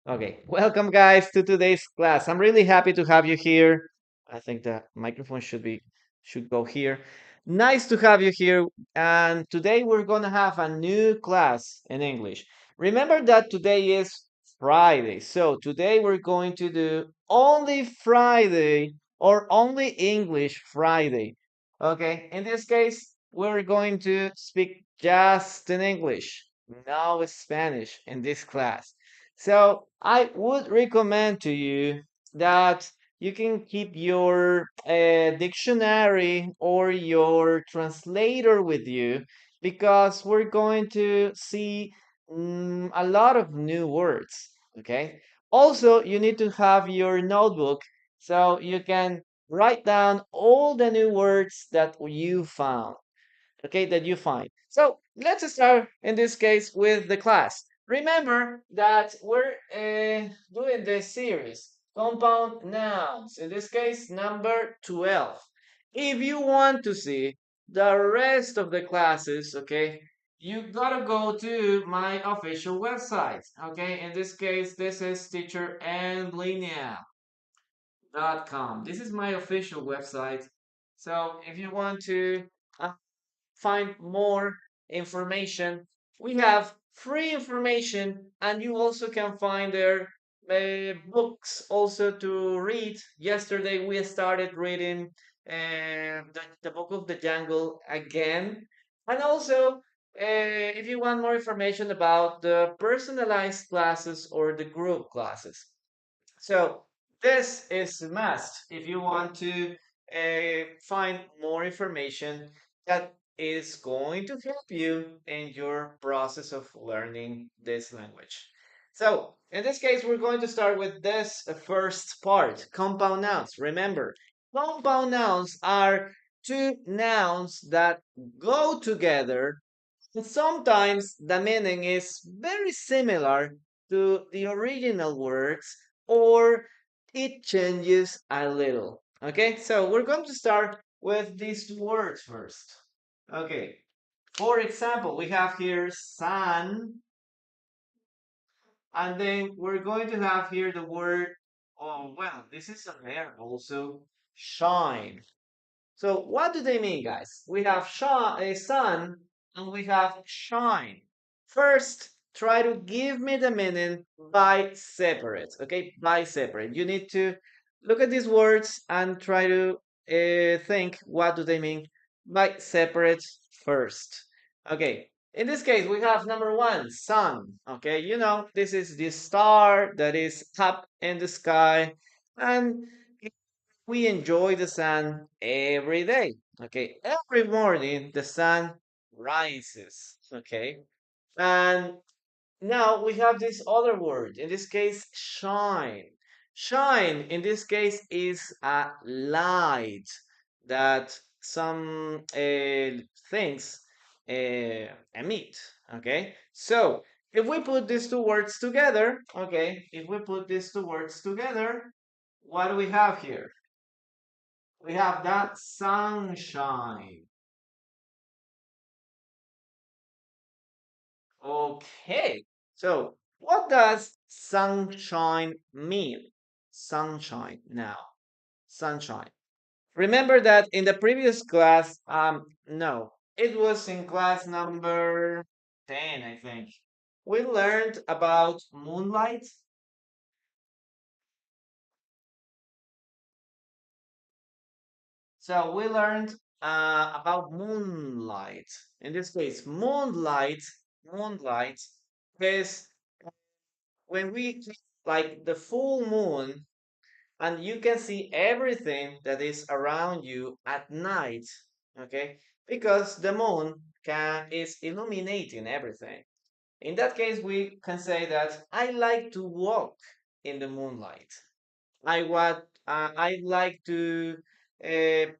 Okay, welcome guys to today's class. I'm really happy to have you here. I think the microphone should go here. Nice to have you here. And today we're going to have a new class in English. Remember that today is Friday. So today we're going to do only Friday or only English Friday. Okay, in this case, we're going to speak just in English, no Spanish in this class. So I would recommend to you that you can keep your dictionary or your translator with you because we're going to see a lot of new words. Okay. Also, you need to have your notebook so you can write down all the new words that you found. Okay, that you find. So let's start in this case with the class. Remember that we're doing this series, compound nouns, in this case, number 12. If you want to see the rest of the classes, okay, you gotta go to my official website, okay? In this case, this is teacherandlinea.com. This is my official website. So if you want to uh, find more information. We have free information, and you also can find there books also to read. Yesterday, we started reading the Book of the Jungle again. And also, if you want more information about the personalized classes or the group classes. So this is a must if you want to find more information that is going to help you in your process of learning this language. So in this case, we're going to start with this first part, compound nouns. Remember, compound nouns are two nouns that go together, and sometimes the meaning is very similar to the original words, or it changes a little. Okay, so we're going to start with these two words first. Okay, for example, we have here sun, and then we're going to have here the word, oh, well, this is a verb also, shine. So what do they mean, guys? We have a sun and we have shine. First, try to give me the meaning by separate. Okay, by separate. You need to look at these words and try to think what do they mean by separate first. Okay. In this case, we have number one, sun. Okay, you know, this is the star that is up in the sky, and we enjoy the sun every day. Okay, every morning the sun rises. Okay, and now we have this other word, in this case, shine. Shine, in this case, is a light that some things emit. Okay, so if we put these two words together, okay, if we put these two words together, what do we have here? We have that sunshine. Okay. So what does sunshine mean? Sunshine now. Sunshine. Remember that in the previous class, no, it was in class number 10, I think. We learned about moonlight. So we learned about moonlight. In this case, moonlight is when we like the full moon and you can see everything that is around you at night, okay? Because the moon is illuminating everything. In that case, we can say that I like to walk in the moonlight. I like to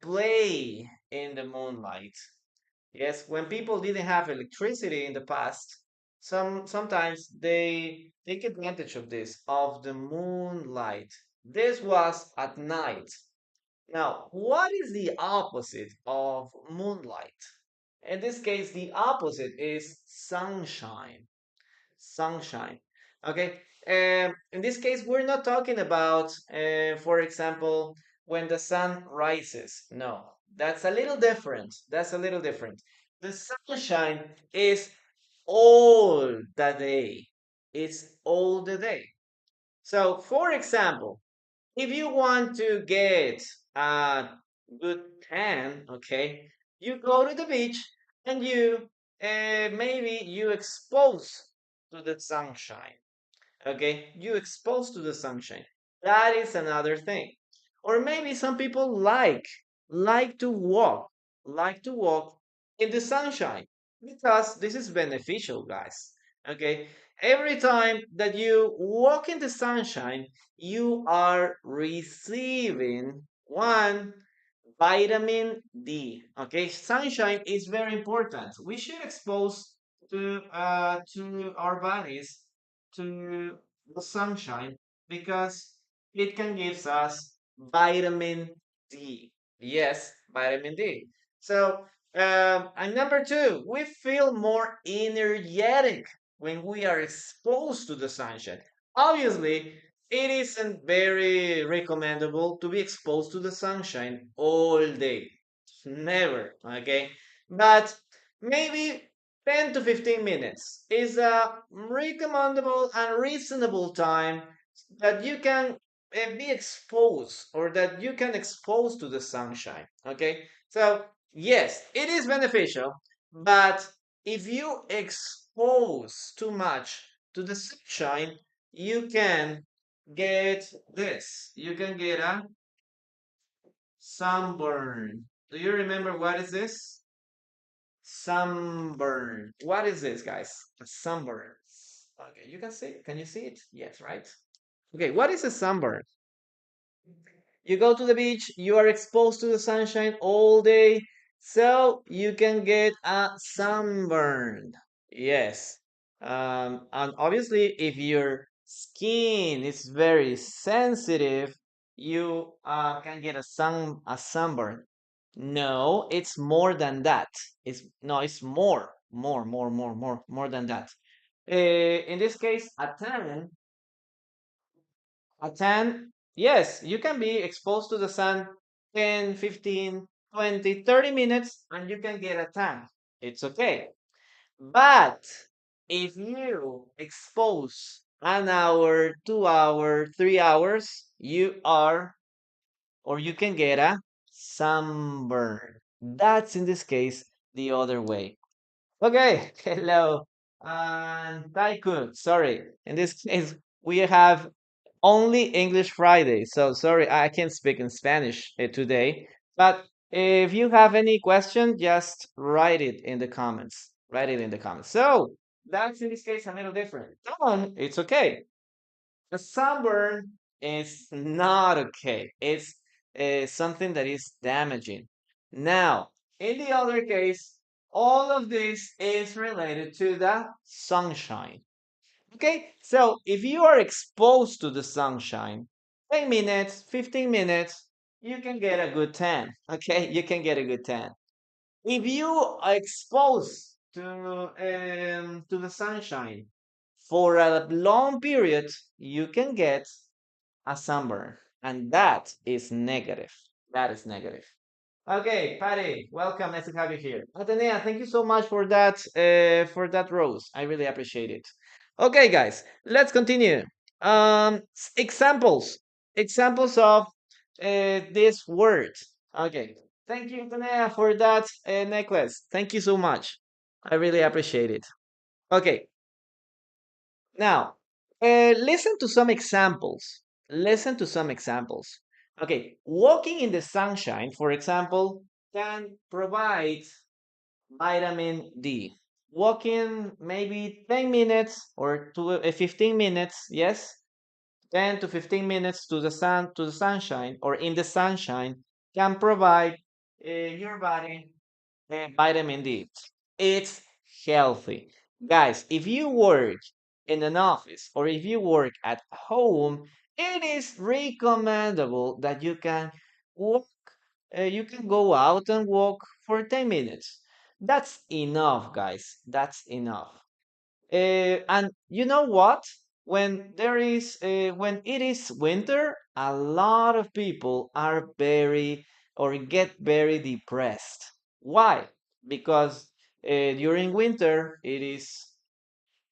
play in the moonlight. Yes, when people didn't have electricity in the past, sometimes they take advantage of this, of the moonlight. This was at night. Now, what is the opposite of moonlight? In this case, the opposite is sunshine. Sunshine. Okay. in this case, we're not talking about, for example, when the sun rises. No, that's a little different. That's a little different. The sunshine is all the day. It's all the day. So, for example, if you want to get a good tan, okay, you go to the beach and you maybe you expose to the sunshine. Okay, you exposed to the sunshine. That is another thing. Or maybe some people like to walk, like to walk in the sunshine because this is beneficial, guys. Okay, every time that you walk in the sunshine, you are receiving one vitamin D. Okay, sunshine is very important. We should expose to our bodies to the sunshine because it can give us vitamin D. Yes, vitamin D. So, and number two, we feel more energetic when we are exposed to the sunshine. Obviously, it isn't very recommendable to be exposed to the sunshine all day. Never, okay? But maybe 10 to 15 minutes is a recommendable and reasonable time that you can be exposed or that you can expose to the sunshine, okay? So, yes, it is beneficial, but if you expose too much to the sunshine, you can get this. You can get a sunburn. Do you remember what is this? Sunburn. What is this, guys? A sunburn. Okay, you can see it. Can you see it? Yes, right? Okay, what is a sunburn? You go to the beach, you are exposed to the sunshine all day, so you can get a sunburn. Yes. And obviously, if your skin is very sensitive, you can get a sunburn. No, it's more than that. It's no, it's more than that. In this case, a tan, yes, you can be exposed to the sun 10, 15, 20, 30 minutes and you can get a tan. It's okay. But if you expose an hour, 2 hour, 3 hours, you are or you can get a sunburn. That's in this case the other way. Okay, hello. And Taikun, sorry. In this case, we have only English Friday. So sorry, I can't speak in Spanish today. But if you have any question, just write it in the comments. Write it in the comments. So that's in this case a little different. Done, it's okay. A sunburn is not okay. It's something that is damaging. Now, in the other case, all of this is related to the sunshine. Okay, so if you are exposed to the sunshine, 10 minutes, 15 minutes, you can get a good tan. Okay, you can get a good tan. If you are exposed to the sunshine for a long period, you can get a sunburn, and that is negative. That is negative. Okay, Patty, welcome. Nice to have you here. Atenea, thank you so much for that rose. I really appreciate it. Okay, guys, let's continue. Examples of this word. Okay, thank you, Atenea, for that necklace. Thank you so much. I really appreciate it. Okay, now listen to some examples. Listen to some examples. Okay, walking in the sunshine, for example, can provide vitamin D. Walking maybe 10 minutes or 15 minutes, yes, 10 to 15 minutes to the sunshine or in the sunshine can provide your body vitamin D. It's healthy. Guys, if you work in an office or if you work at home, it is recommendable that walk, you can go out and walk for 10 minutes. That's enough, guys. That's enough. And you know what? when it is winter, a lot of people are very or get very depressed. Why? Because during winter it is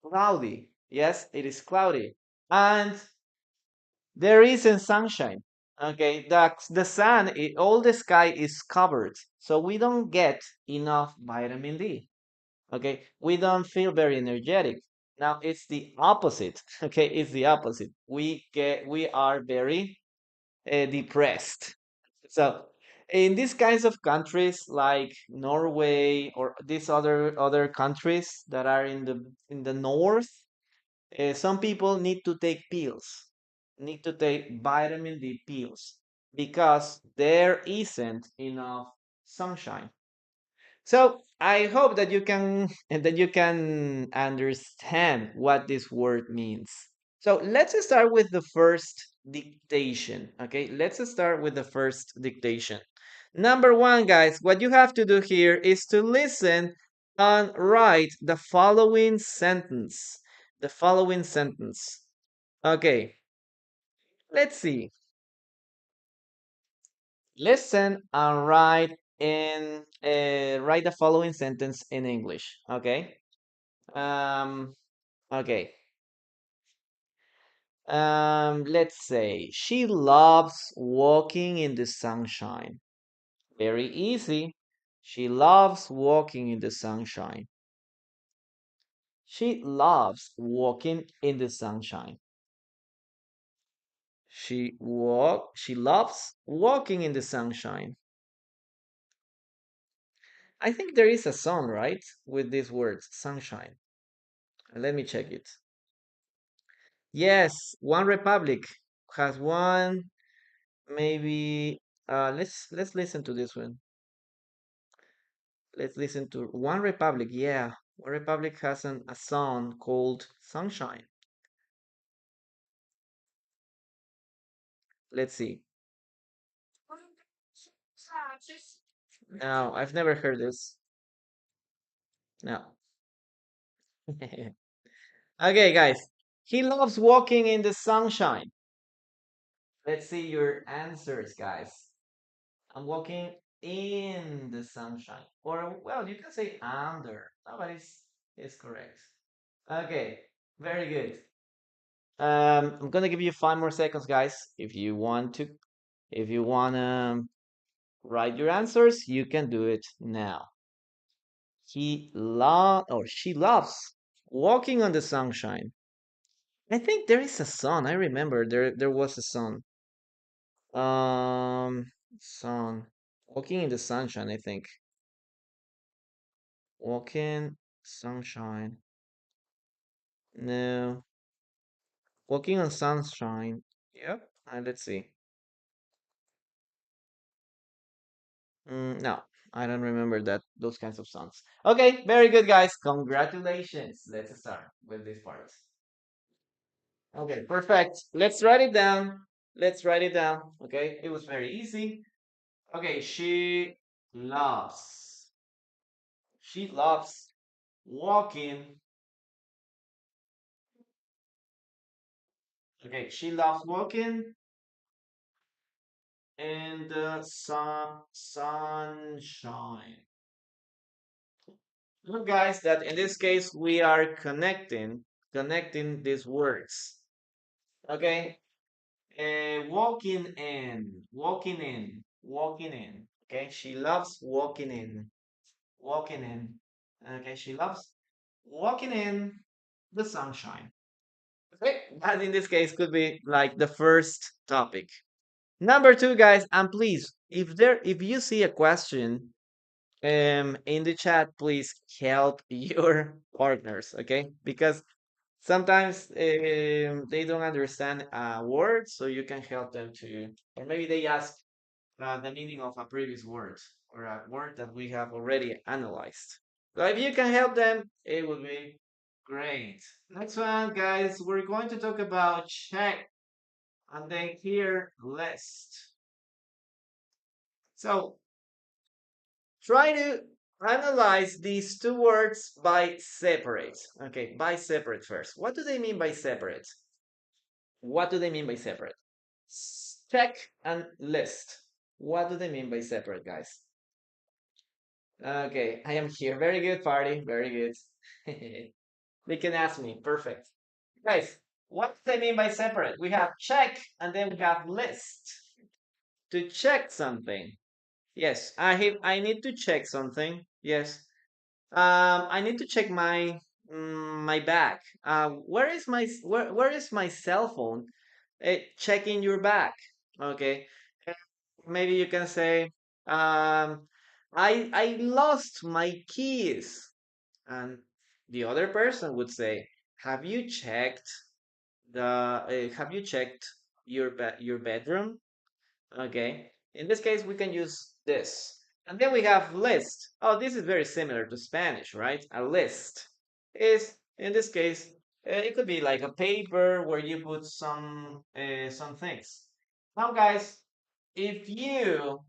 cloudy. Yes, it is cloudy, and there isn't sunshine. Okay, the sun, all the sky is covered, so we don't get enough vitamin D. Okay, we don't feel very energetic. Now it's the opposite. Okay, it's the opposite. We are very depressed. So in these kinds of countries like Norway or these other countries that are in the north, some people need to take pills, need to take vitamin D pills because there isn't enough sunshine. So I hope that you can and that you can understand what this word means. So let's start with the first dictation. Okay, let's start with the first dictation. Number one, guys, what you have to do here is to listen and write the following sentence. The following sentence. Okay, let's see. Listen and write the following sentence in English. Okay. Um. Okay. Let's say she loves walking in the sunshine. Very easy. She loves walking in the sunshine. She loves walking in the sunshine. She loves walking in the sunshine. I think there is a song, right? With these words, sunshine. Let me check it. Yes, One Republic has one. Maybe let's listen to this one. Let's listen to One Republic. Yeah, One Republic has a song called Sunshine. Let's see. No, I've never heard this. No. Okay, guys. He loves walking in the sunshine. Let's see your answers, guys. I'm walking in the sunshine. Or, well, you can say under. Nobody's correct. Okay, very good. I'm gonna give you 5 more seconds, guys. If you wanna write your answers, you can do it now. She loves walking on the sunshine. I think there is a song. I remember there was a song. Um, song. Walking in the sunshine, I think. Walking sunshine. No. Walking on sunshine. Yep. Let's see. No, I don't remember those kinds of songs. Okay, very good, guys. Congratulations. Let's start with this part. Okay, perfect. Let's write it down. Let's write it down. Okay, it was very easy. Okay, loves. She loves walking. Okay, she loves walking in the sunshine. Look, guys, that in this case we are connecting these words. Okay, walking in. Okay, she loves walking in. Okay, she loves walking in the sunshine. Okay, that in this case could be like the first topic. Number two, guys, and please, if you see a question in the chat, please help your partners, okay? Because sometimes they don't understand a word, so you can help them to, or maybe they ask the meaning of a previous word or a word that we have already analyzed. So if you can help them, it would be great. Next one, guys, we're going to talk about check and then here list. So try to analyze these two words by separate. Okay, by separate first. What do they mean by separate? What do they mean by separate? Check and list. What do they mean by separate, guys? Okay, I am here. Very good, party. Very good. They can ask me. Perfect. Guys, what do they mean by separate? We have check and then we have list. To check something. Yes, I need to check something. Yes. I need to check my bag. Where is my cell phone? Checking your bag. Okay. Uh, Maybe you can say, I lost my keys, and the other person would say, have you checked your bedroom? Okay. In this case, we can use this. And then we have list. Oh, this is very similar to Spanish, right? A list is, in this case, it could be like a paper where you put some things. Now, guys, if you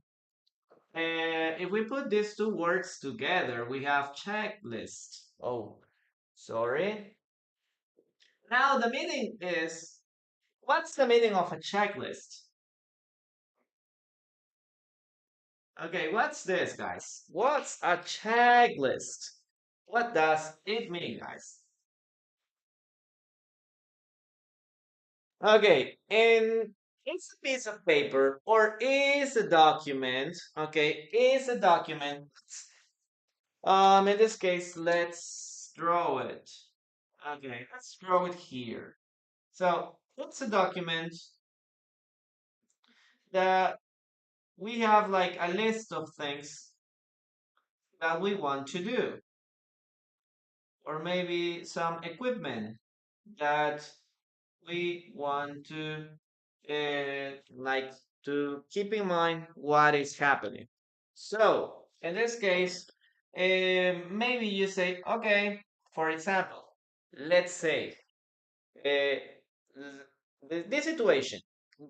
if we put these two words together, we have checklist. Oh, sorry. Now the meaning is, what's the meaning of a checklist? Okay, what's this, guys? What's a checklist? What does it mean, guys? Okay, and it's a piece of paper or is a document. Okay, is a document. In this case, let's draw it. Okay, let's draw it here. So it's a document that we have like a list of things that we want to do, or maybe some equipment that we want to like to keep in mind what is happening. So in this case, maybe you say, okay, for example, let's say uh, this situation,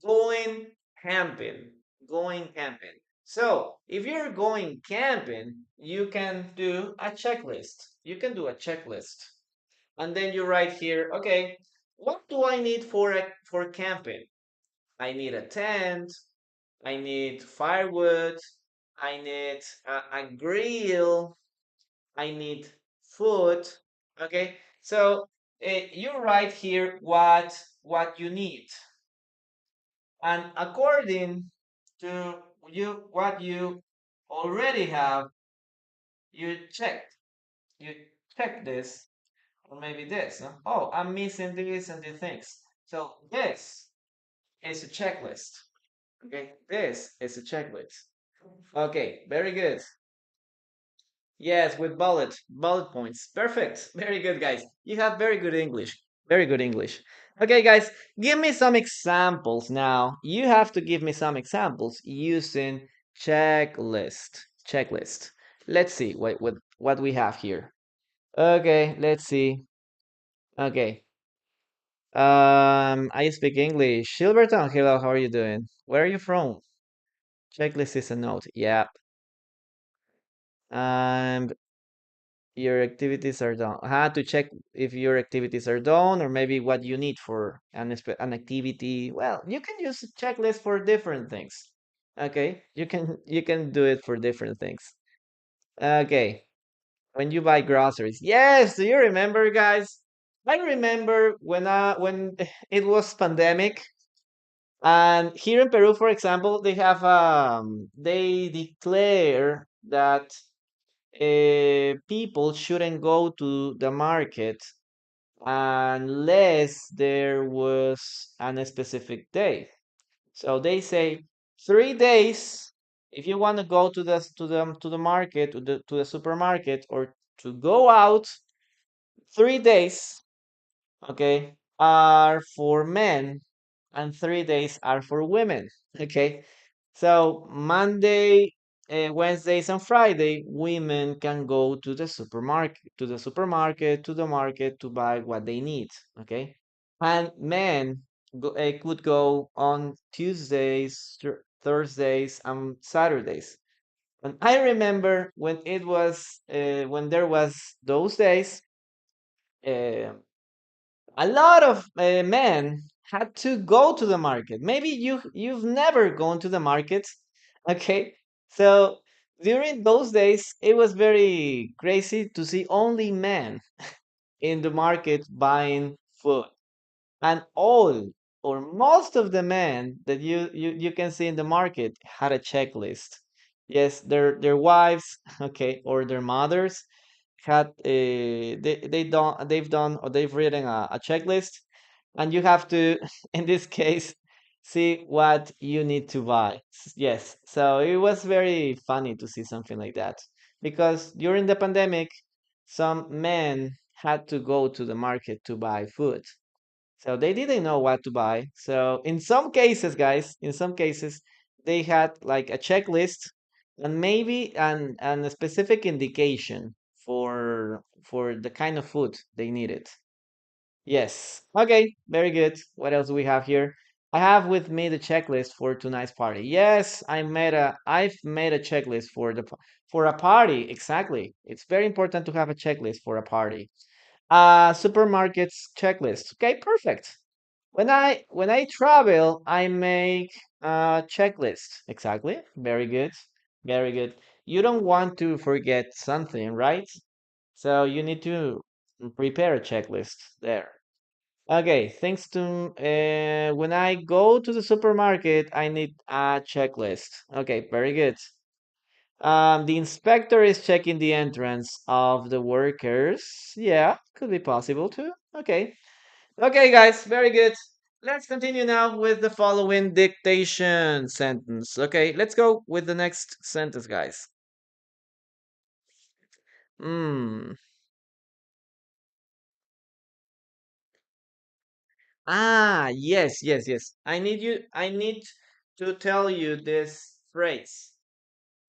going camping, going camping. So if you're going camping, you can do a checklist. You can do a checklist. And then you write here, okay, what do I need for camping? I need a tent, I need firewood, I need a grill, I need food. Okay, so you write here what you need, and according to what you already have, you check you check this or maybe this. Huh? Oh, I'm missing this and the things. So this is a checklist. Okay, this is a checklist. Okay, very good. Yes, with bullet points. Perfect. Very good, guys. You have very good English. Very good English. Okay, guys, give me some examples now. You have to give me some examples using checklist. Checklist. Let's see what we have here. Okay, let's see. Okay. I speak English. Silverton, hello, how are you doing? Where are you from? Checklist is a note. Yep. Um, your activities are done. How to check if your activities are done or maybe what you need for an activity. Well, you can use a checklist for different things. Okay, you can do it for different things. Okay, when you buy groceries. Yes, do you remember, guys? I remember when it was pandemic. And here in Peru, for example, they declare that people shouldn't go to the market unless there was an specific day. So they say 3 days. If you want to go to the market, to the supermarket, or to go out, 3 days, okay, are for men, and 3 days are for women. Okay, so Monday, Wednesdays, and Friday, women can go to the market to buy what they need. Okay, and men could go on Tuesdays, Thursdays, and Saturdays. And I remember when there was those days, uh, a lot of men had to go to the market. Maybe you've never gone to the market. Okay. So during those days, it was very crazy to see only men in the market buying food. And all or most of the men that you can see in the market had a checklist. Yes, their wives, okay, or their mothers had they've done or they've written a checklist, and you have to in this case see what you need to buy. Yes, so it was very funny to see something like that because during the pandemic some men had to go to the market to buy food, so they didn't know what to buy. So in some cases, guys, in some cases, they had like a checklist and maybe an a specific indication for the kind of food they needed. Yes. Okay, very good. What else do we have here? I have with me the checklist for tonight's party. Yes, I've made a checklist for for a party. Exactly. It's very important to have a checklist for a party. Supermarkets checklist. Okay, perfect. When I travel, I make a checklist. Exactly. Very good. Very good. You don't want to forget something, right? So you need to prepare a checklist there. Okay, thanks to when I go to the supermarket, I need a checklist. Okay, very good. The inspector is checking the entrance of the workers. Yeah, could be possible too. Okay. Okay, guys, very good. Let's continue now with the following dictation sentence. Okay, let's go with the next sentence, guys. Hmm. Yes, yes, yes. I need to tell you this phrase.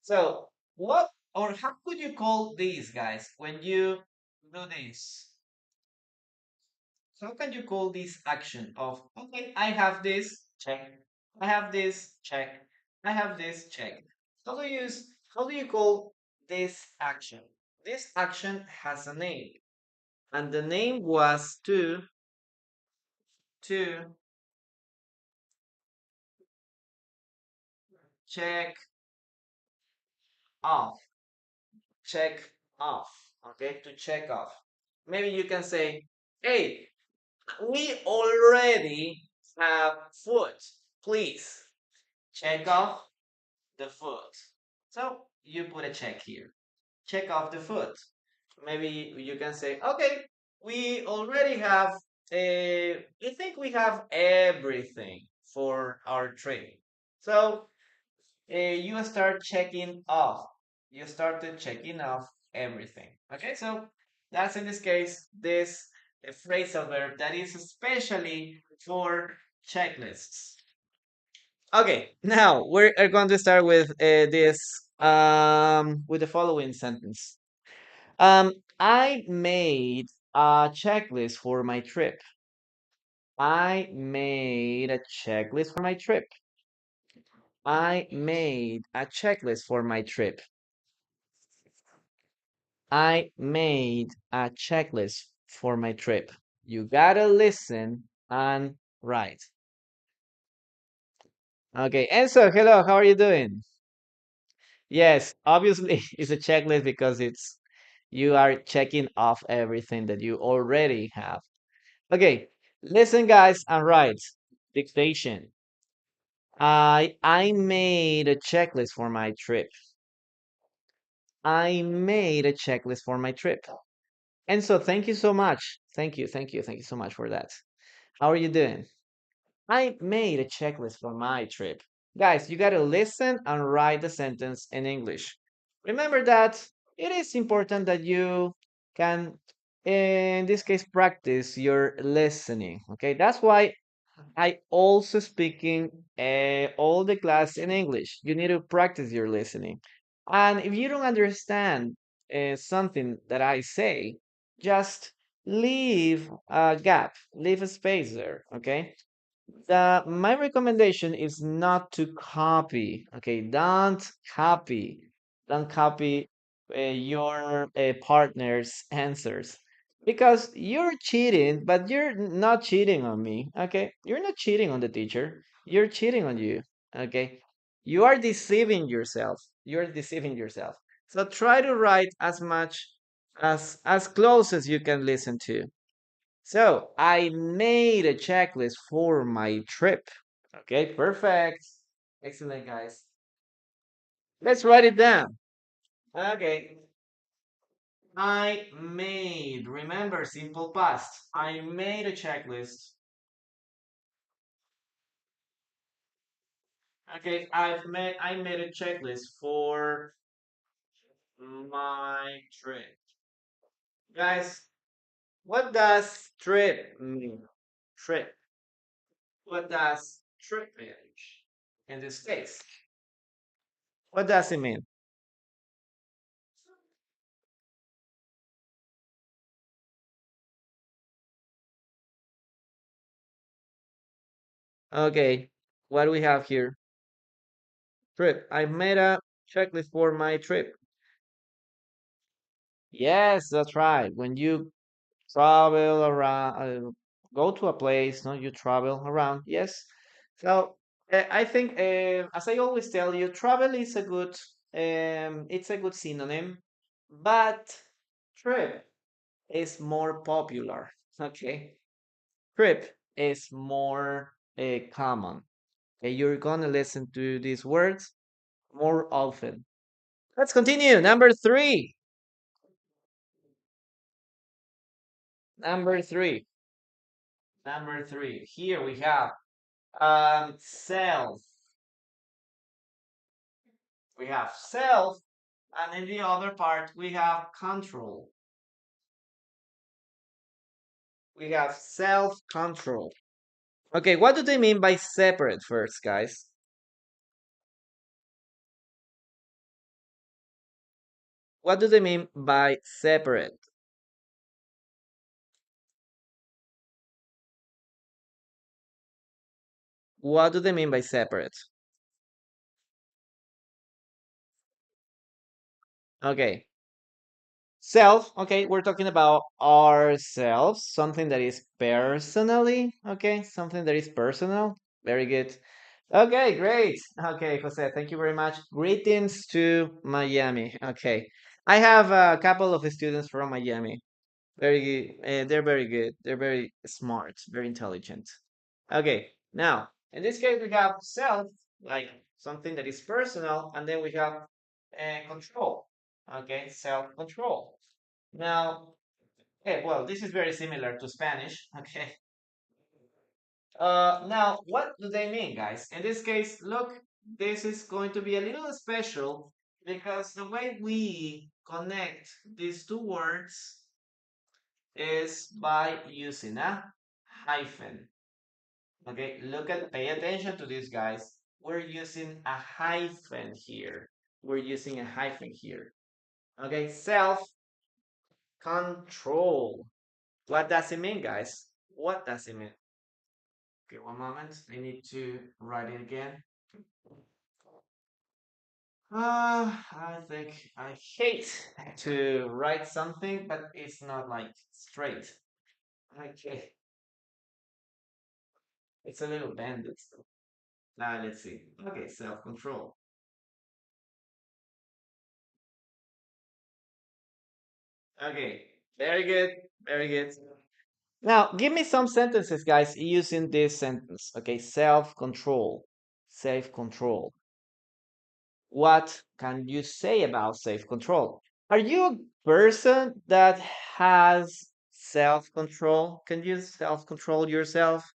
So, what or how could you call these, guys, when you do this? So how can you call this action of, okay, I have this, check. I have this, check. I have this, check. How do you call this action? This action has a name, and the name was to check off. Check off. Okay, to check off. Maybe you can say, hey, we already have food. Please check off the food. So you put a check here. Check off the food. Maybe you can say, okay, we already have, I think we have everything for our trip. So you start checking off. You started checking off everything. Okay, so that's in this case, this phrasal verb that is especially for checklists. Okay, now we're going to start with this with the following sentence. I made a checklist for my trip. I made a checklist for my trip. I made a checklist for my trip. I made a checklist for my trip. You gotta listen and write. Okay, Enzo, hello, how are you doing? Yes, obviously it's a checklist because it's you are checking off everything that you already have. Okay, listen, guys, and write. Dictation. I made a checklist for my trip. I made a checklist for my trip. And so thank you so much. Thank you so much for that. How are you doing? I made a checklist for my trip. Guys, you gotta listen and write the sentence in English. Remember that it is important that you can, in this case, practice your listening. Okay, that's why I also speaking all the class in English. You need to practice your listening. And if you don't understand something that I say, just leave a gap, leave a space there. Okay. My recommendation is not to copy. Okay, don't copy your partner's answers because you're cheating, but you're not cheating on me. Okay, you're not cheating on the teacher. You're cheating on you. Okay, you are deceiving yourself. You're deceiving yourself. So try to write as much as close as you can listen to. So I made a checklist for my trip. Okay, perfect. Excellent, guys. Let's write it down. Okay. I made, remember, simple past. I made a checklist. Okay, I made a checklist for my trip. Guys, what does trip mean? Trip. What does trip mean in this case? What does it mean? Okay, what do we have here? Trip. I made a checklist for my trip. Yes, that's right. When you travel around, go to a place, no, you travel around. Yes. So I think, as I always tell you, travel is it's a good synonym, but trip is more popular. Okay, trip is more common. Okay, you're gonna listen to these words more often. Let's continue. Number three. Number three. Number three. Here we have self. We have self, and in the other part we have control. We have self-control. Okay, what do they mean by separate first, guys? What do they mean by separate? What do they mean by separate? Okay, self, okay, we're talking about ourselves, something that is personally, okay, something that is personal. Very good. Okay, great. Okay, Jose, thank you very much. Greetings to Miami. Okay, I have a couple of students from Miami. Very good. They're very good. They're very smart, very intelligent. Okay, now in this case we have self, like something that is personal, and then we have control. Okay, self-control. Now, okay, well, this is very similar to Spanish. Okay. Now, what do they mean, guys? In this case, look, this is going to be a little special because the way we connect these two words is by using a hyphen. Okay, pay attention to this, guys. We're using a hyphen here. We're using a hyphen here. Okay, self-control. What does it mean, guys? What does it mean? Okay, one moment. I need to write it again. I think I hate to write something, but it's not like straight. Okay, it's a little bended. Now let's see. Okay, self-control. Okay, very good, very good. Now give me some sentences, guys, using this sentence. Okay, self-control, self-control. What can you say about self-control? Are you a person that has self-control? Can you self-control yourself?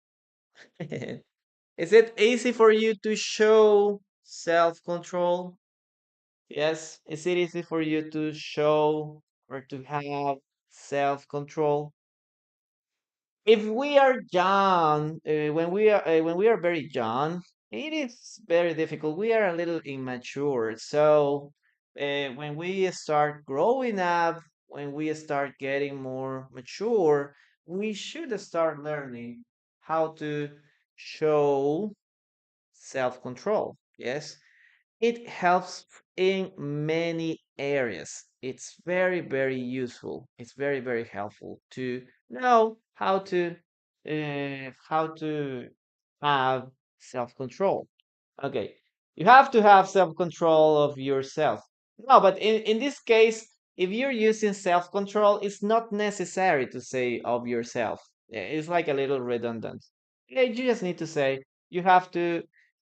Is it easy for you to show self-control? Yes. Is it easy for you to show or to have self-control? If we are young, when we are very young, it is very difficult. We are a little immature. So when we start growing up, when we start getting more mature, we should start learning how to show self-control. Yes, it helps in many areas. it's very, very useful. It's very, very helpful to know how to have self-control. Okay, you have to have self-control of yourself. No, but in this case, if you're using self-control, it's not necessary to say of yourself. It's like a little redundant. Yeah, you just need to say you have to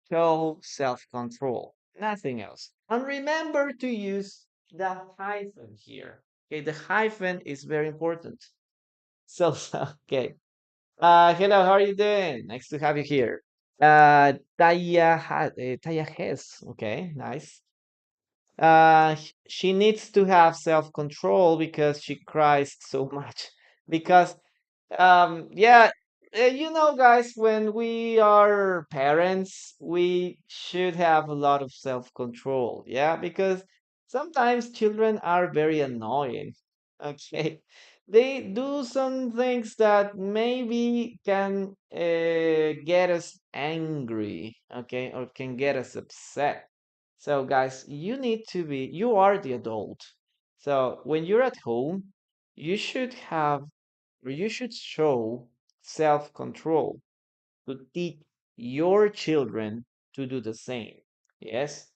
show self-control, nothing else. And remember to use the hyphen here. Okay, the hyphen is very important. Okay. Hello, how are you doing? Nice to have you here. Taya Hess. Okay, nice. She needs to have self-control because she cries so much. Because yeah, guys, when we are parents, we should have a lot of self-control. Yeah, because sometimes children are very annoying. Okay, they do some things that maybe can get us angry. Okay, or can get us upset. So, guys, you are the adult. So, when you're at home, you should have or you should show self-control to teach your children to do the same. Yes,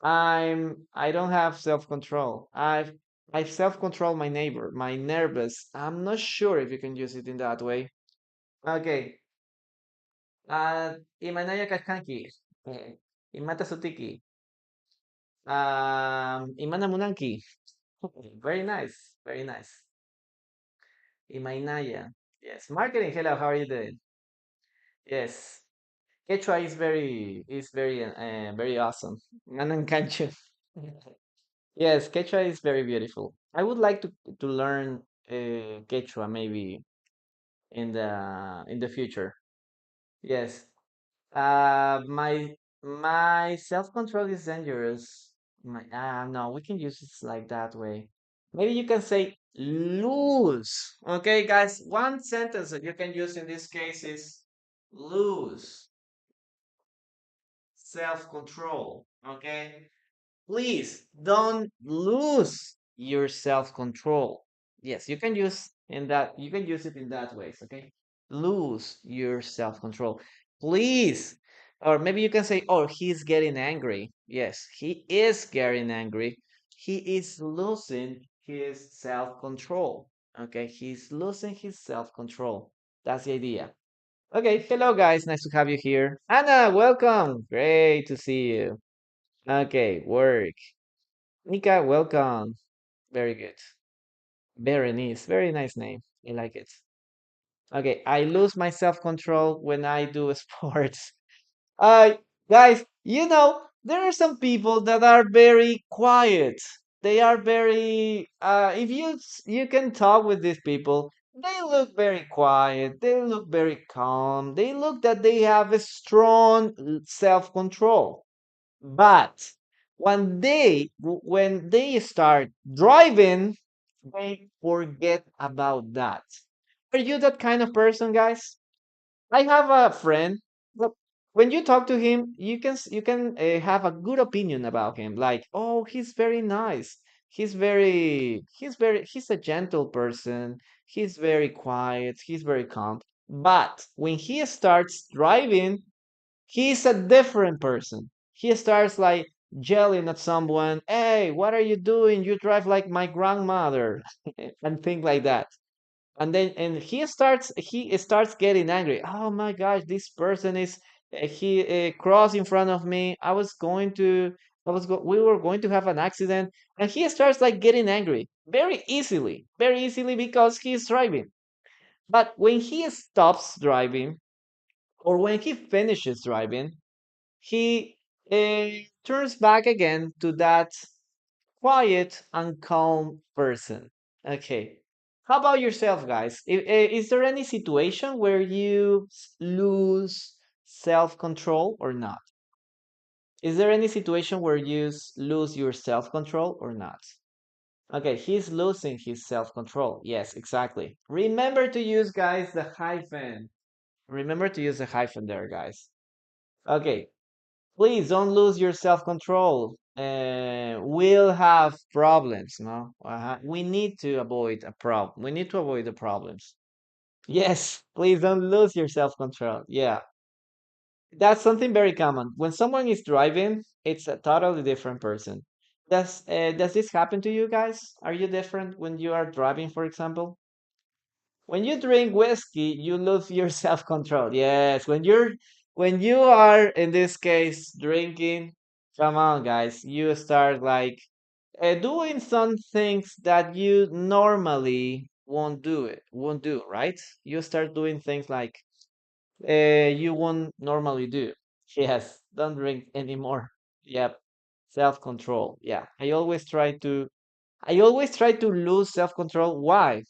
I don't have self-control. I self-control my neighbor, my nervous. I'm not sure if you can use it in that way. Okay. Imanaya Kaskanki. Imata Sutiki. Imana Munanki. Very nice. Very nice. Imainaya. Yes. Marketing. Hello. How are you doing? Yes. Quechua is very awesome. Manancancho. Yes, Quechua is very beautiful. I would like to learn Quechua maybe in the future. Yes. My self-control is dangerous. No, we can use it like that way. Maybe you can say lose. Okay, guys, one sentence that you can use in this case is lose self-control. Okay, please don't lose your self-control. Yes, you can use it in that ways, okay? Lose your self-control. Please. Or maybe you can say, oh, he's getting angry. Yes, he is getting angry. He is losing his self-control. Okay, he's losing his self-control. That's the idea. Okay, hello guys, nice to have you here. Anna, welcome. Great to see you. Okay, work. Nika, welcome. Very good. Berenice, very nice name. I like it. Okay, I lose my self-control when I do sports. Uh, guys, there are some people that are very quiet. They are very, if you can talk with these people, they look very quiet. They look very calm. They look that they have a strong self-control. But when they start driving, they forget about that. Are you that kind of person, guys? I have a friend. Look, when you talk to him, you can have a good opinion about him. Like, oh, he's very nice. He's a gentle person. He's very quiet. He's very calm. But when he starts driving, he's a different person. He starts like yelling at someone, "Hey, what are you doing? You drive like my grandmother," and things like that. And he starts getting angry. Oh my gosh, this person is he crossed in front of me. We were going to have an accident, and he starts like getting angry very easily because he's driving. But when he stops driving or when he finishes driving, he turns back again to that quiet and calm person. Okay. How about yourself, guys? Is there any situation where you lose self-control or not? Is there any situation where you lose your self-control or not? Okay, he's losing his self-control. Yes, exactly. Remember to use, guys, the hyphen. Remember to use the hyphen there, guys. Okay, please don't lose your self-control. will have problems. No, we need to avoid a problem. We need to avoid the problems. Yes, please don't lose your self control. Yeah, that's something very common. When someone is driving, it's a totally different person. Does this happen to you guys? Are you different when you are driving, for example? When you drink whiskey, you lose your self-control. Yes, when you are in this case drinking, come on, guys, you start like doing some things that you normally won't do, right? You start doing things like you won't normally do. Yes, don't drink anymore. Yep, self-control. Yeah, I always try to lose self-control. Why?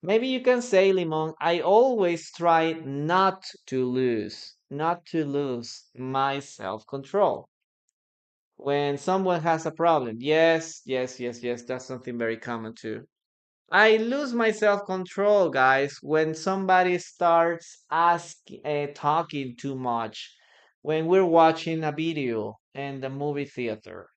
Maybe you can say, Limon, I always try not to lose my self-control when someone has a problem. Yes, yes, yes, yes, that's something very common too. I lose my self-control, guys, when somebody starts talking too much when we're watching a video in the movie theater.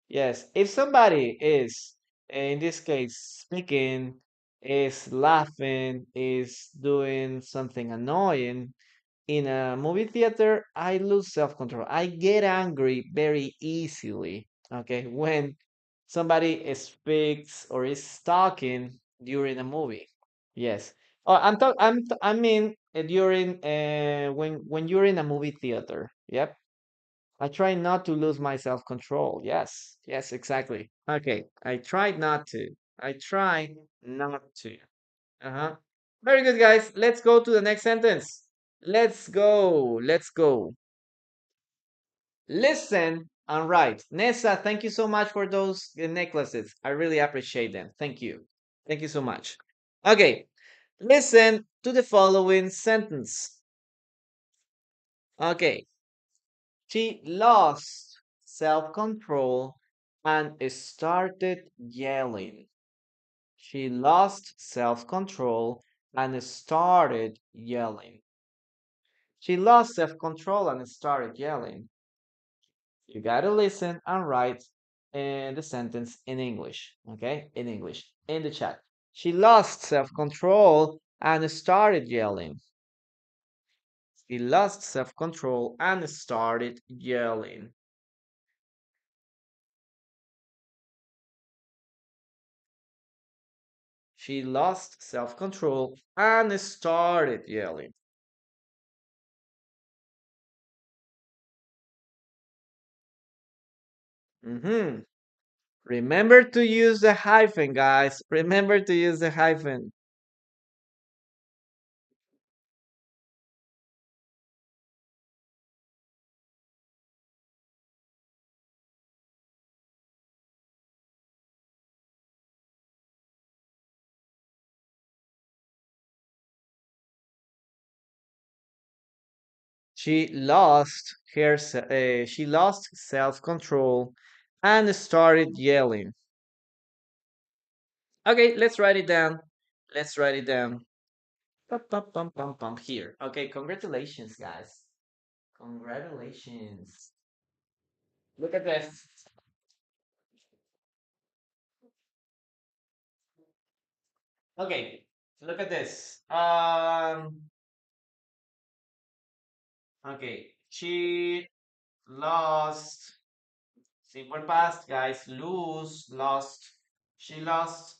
Yes, if somebody is, in this case, speaking, is laughing, is doing something annoying in a movie theater, I lose self-control. I get angry very easily, okay, when somebody speaks or is talking during a movie. Yes. Oh, I mean during when you're in a movie theater. Yep. I try not to lose my self-control. Yes, yes, exactly. Okay, I try not to. I try not to. Uh-huh. Very good, guys. Let's go to the next sentence. Let's go. Let's go. Listen and write. Nessa, thank you so much for those necklaces. I really appreciate them. Thank you. Thank you so much. Okay, listen to the following sentence. Okay, she lost self control and started yelling. She lost self control and started yelling. She lost self control and started yelling. You gotta listen and write the sentence in English, okay? In English, in the chat. She lost self control and started yelling. She lost self control and started yelling. She lost self control and started yelling. Hmm. Remember to use the hyphen, guys. Remember to use the hyphen. She lost self-control and started yelling. Okay, let's write it down. Let's write it down. Pum, pum, pum, pum, pum, here. Okay, congratulations, guys. Congratulations. Look at this. Okay, look at this. Okay, she lost. Simple past, guys. Lose, lost. She lost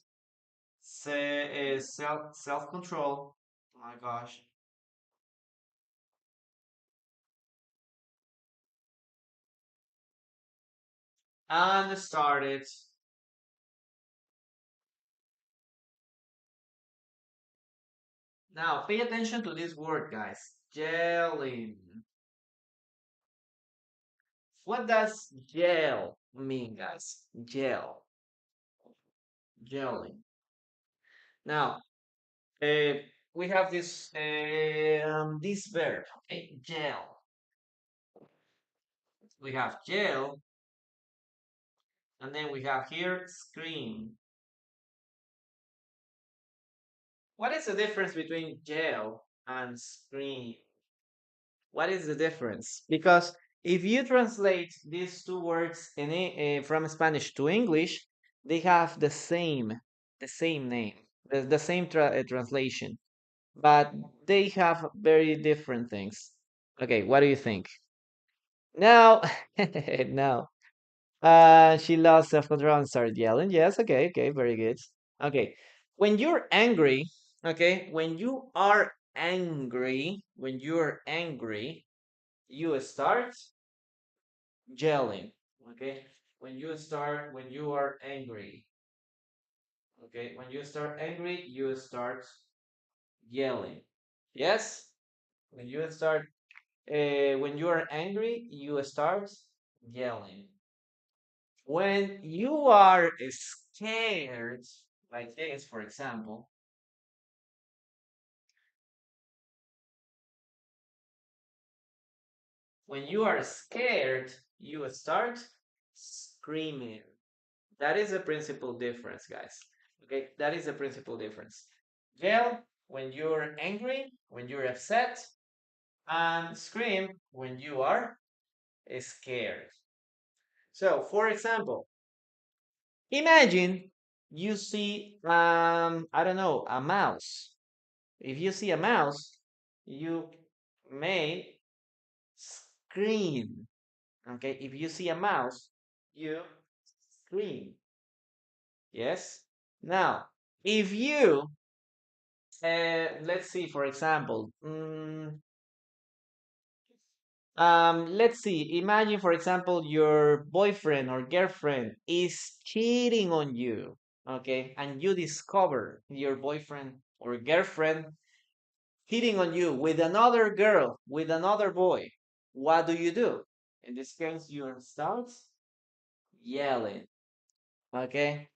self control. Oh my gosh. And started. Now pay attention to this word, guys. Gelling. What does gel mean, guys? Gel. Gelling. Now, uh, we have this verb, okay? Gel. We have gel, and then we have here scream. What is the difference between gel and scream? What is the difference? Because If you translate these two words from Spanish to English, they have the same name, the same translation, but they have very different things. Okay, what do you think? No, no. She lost self-control and started yelling. Yes, okay, okay, very good. Okay, when you're angry, okay, when you're angry, you start yelling. Okay, when you are angry, okay, when you start angry, you start yelling. Yes, when you are angry, you start yelling. When you are scared, like this, for example, when you are scared, you start screaming. That is a principal difference, guys. Okay, that is a principal difference. Yell when you're angry, when you're upset, and scream when you are scared. So, for example, imagine you see, I don't know, a mouse. If you see a mouse, you may scream. Okay, if you see a mouse, you scream. Yes. Now, if you, let's see, for example, let's see, imagine, for example, your boyfriend or girlfriend is cheating on you. Okay, and you discover your boyfriend or girlfriend hitting on you with another girl, with another boy. What do? In this case, you start yelling. Okay.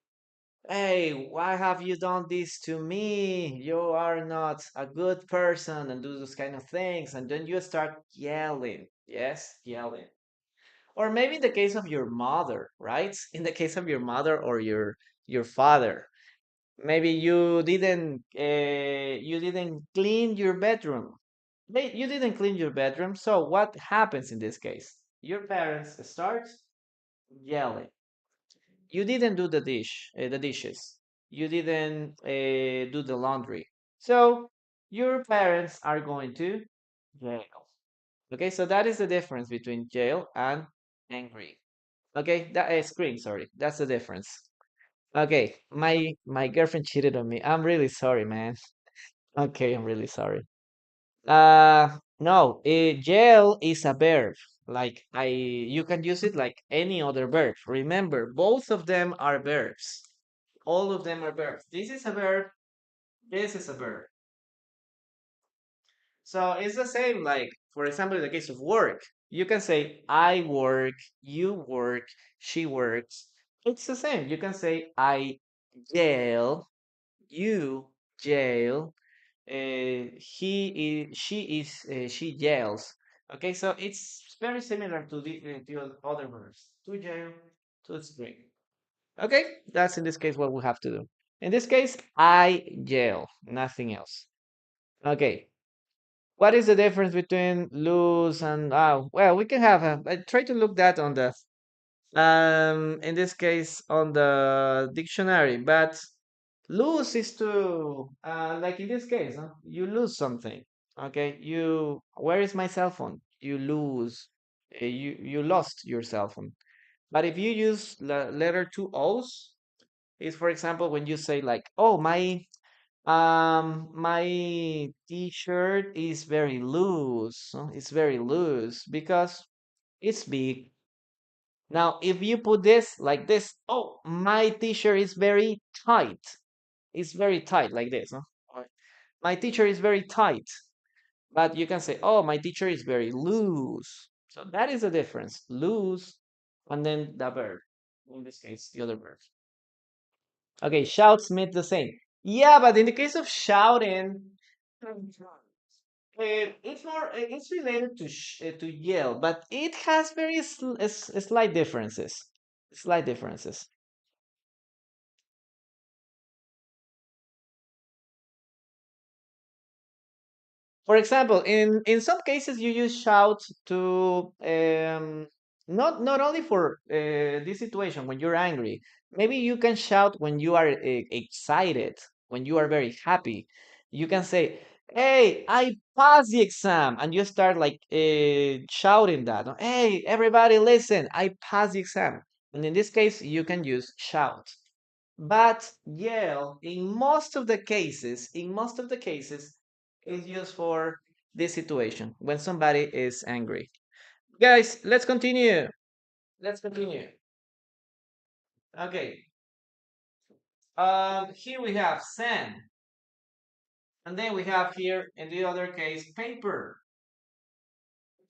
Hey, why have you done this to me? You are not a good person, and do those kind of things. And then you start yelling. Yes, yelling. Or maybe in the case of your mother, right? In the case of your mother or your father. Maybe you didn't clean your bedroom. You didn't clean your bedroom. So what happens in this case? Your parents start yelling. You didn't do the dishes. You didn't do the laundry. So your parents are going to jail. Okay, so that is the difference between jail and angry. Okay, that is scream. Sorry, that's the difference. Okay, my girlfriend cheated on me. I'm really sorry, man. Okay, I'm really sorry. No, jail is a verb. Like you can use it like any other verb. Remember, both of them are verbs. All of them are verbs. This is a verb. This is a verb. So it's the same. Like for example, in the case of work, you can say I work, you work, she works. It's the same. You can say I jail, you jail, she yells. Okay, so it's very similar to the other verbs. To yell, to scream. Okay, that's in this case what we have to do. In this case, I yell, nothing else. Okay, what is the difference between lose and well, we can have a I try to look that on the in this case on the dictionary, but lose is to like in this case, huh? You lose something. Okay, where is my cell phone? You lose. You lost your cell phone. But if you use the letter two O's, is for example when you say like, oh my t-shirt is very loose. It's very loose because it's big. Now, if you put this like this, oh, my t-shirt is very tight. It's very tight like this. Huh? Or, my t-shirt is very tight. But you can say, oh, my t-shirt is very loose. So that is the difference. Loose and then the verb. In this case, the other verb. Okay, shouts means the same. Yeah, but in the case of shouting, it's related to yell, but it has very slight differences. Slight differences. For example, in some cases, you use shout to not only for this situation when you're angry. Maybe you can shout when you are excited, when you are very happy. You can say, "Hey, I passed the exam," and you start like shouting that. No? Hey, everybody, listen! I passed the exam. And in this case, you can use shout. But yell, in most of the cases, is used for this situation when somebody is angry. Guys, let's continue. Let's continue. Okay. Here we have sand, and then we have here in the other case paper.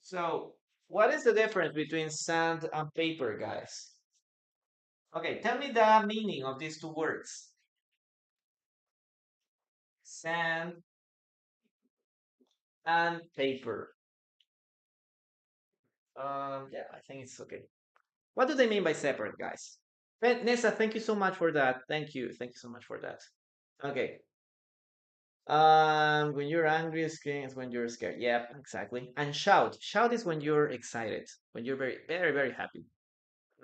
So, what is the difference between sand and paper, guys? Okay, tell me the meaning of these two words. Sand and paper. Yeah, I think it's okay. What do they mean by separate, guys? Nessa, thank you so much for that. Thank you. Thank you so much for that. Okay. When you're angry, scream is when you're scared. Yep, exactly. And shout. Shout is when you're excited, when you're very, very, very happy.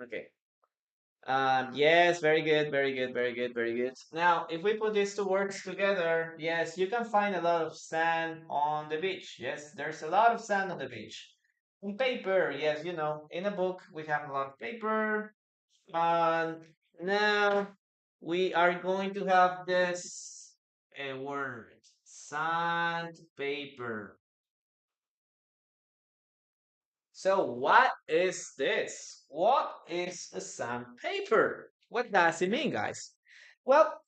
Okay. Yes, very good, very good, very good, very good. Now, if we put these two words together, yes, you can find a lot of sand on the beach. Yes, there's a lot of sand on the beach. On paper, yes, in a book, we have a lot of paper. And now we are going to have this word, sandpaper. So what is this? What is a sandpaper? What does it mean, guys? Well,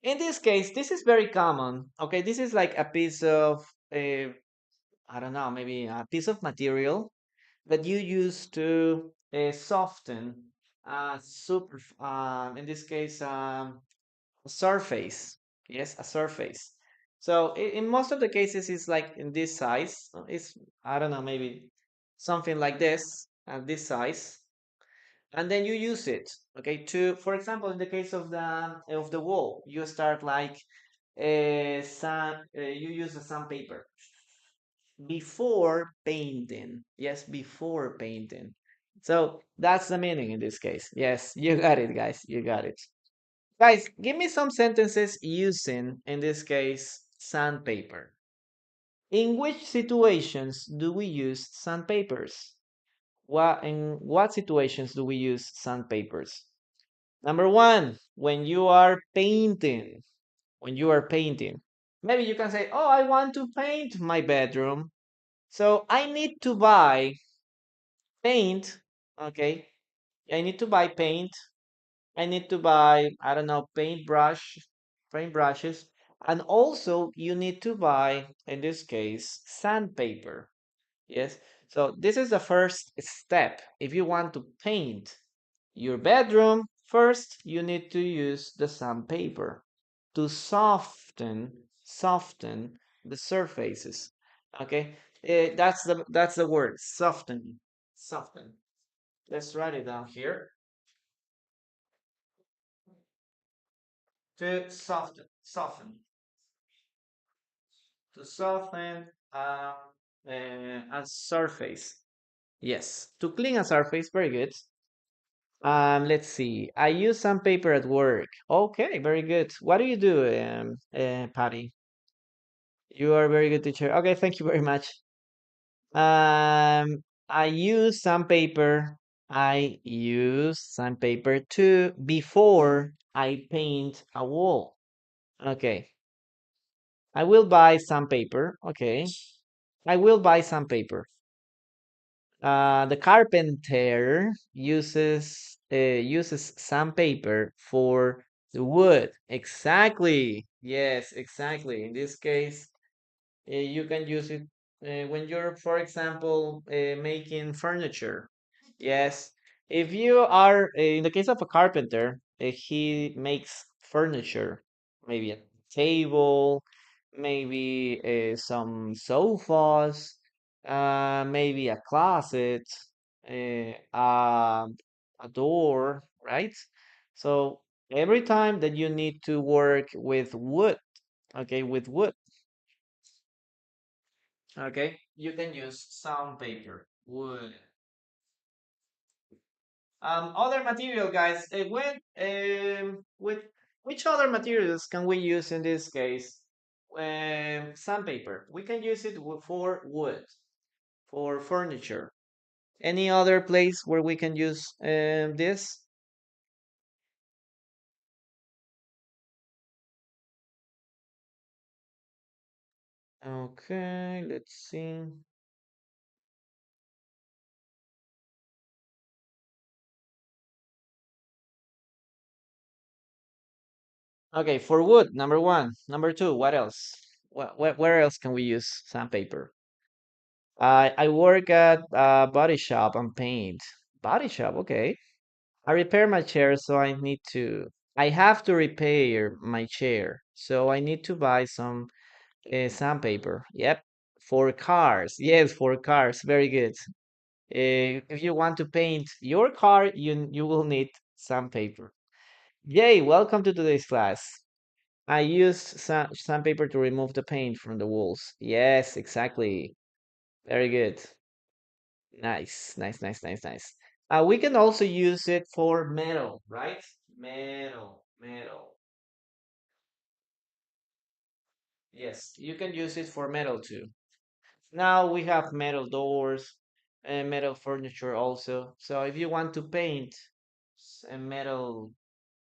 in this case, this is very common. Okay, this is like a piece of, I don't know, maybe a piece of material that you use to soften in this case, a surface. Yes, a surface. So in most of the cases, it's like in this size. It's, I don't know, maybe something like this size, and then you use it. Okay, for example, in the case of the wall, you start like you use the sandpaper before painting. Yes, before painting. So that's the meaning in this case. Yes, you got it, guys. You got it. Guys, give me some sentences using, in this case, sandpaper. In which situations do we use sandpapers? In what situations do we use sandpapers? Number one, when you are painting. When you are painting. Maybe you can say, oh, I want to paint my bedroom. So I need to buy paint. Okay. I need to buy paint. I need to buy, I don't know, paint brushes. And also you need to buy, in this case, sandpaper. Yes. So this is the first step. If you want to paint your bedroom, first you need to use the sandpaper to soften the surfaces. Okay. That's the word, soften. Soften. Let's write it down here. To soften a surface. Yes, to clean a surface. Very good. Let's see. I use sandpaper at work. Okay, very good. What do you do, Patty? You are a very good teacher. Okay, thank you very much. I use sandpaper. I use sandpaper too before I paint a wall. Okay. I will buy sandpaper. Okay. I will buy sandpaper. The carpenter uses sandpaper for the wood. Exactly. Yes, exactly. In this case, you can use it when you're, for example, making furniture. Yes. If you are, in the case of a carpenter, he makes furniture, maybe a table, maybe some sofas, maybe a closet, a door, right? So every time that you need to work with wood, okay, with wood, Okay, you can use sandpaper, wood. Other material, guys. With which other materials can we use in this case? Sandpaper. We can use it for wood, for furniture. Any other place where we can use this? Okay, let's see. Okay, for wood, number one. Number two, what else? Where else can we use sandpaper? I work at a body shop and paint. Body shop, okay. I repair my chair, so I have to repair my chair, so I need to buy some sandpaper. Yep, for cars. Yes, for cars. Very good. If you want to paint your car, you will need sandpaper. Yay, welcome to today's class. I used sandpaper to remove the paint from the walls. Yes, exactly. Very good. Nice, nice, nice, nice, nice. We can also use it for metal, right? Metal, metal. Yes, you can use it for metal too. Now we have metal doors and metal furniture also. So if you want to paint a metal,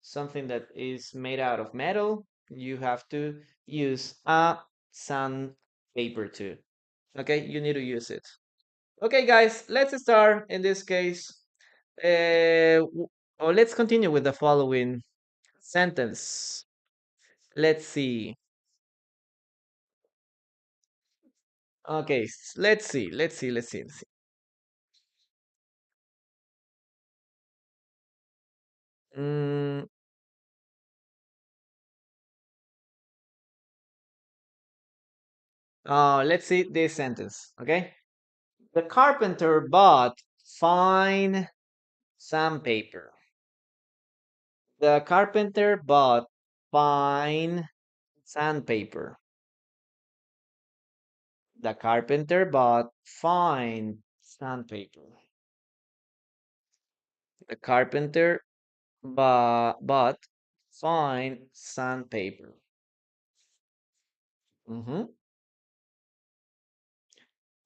something that is made out of metal, you have to use a sandpaper too. Okay, you need to use it. Okay, guys, let's start in this case. Or let's continue with the following sentence. Let's see. Okay, let's see. Let's see. Let's see. Let's see. Mm, let's see this sentence. Okay. The carpenter bought fine sandpaper. The carpenter bought fine sandpaper. The carpenter bought fine sandpaper. The carpenter bought fine sandpaper. Mhm.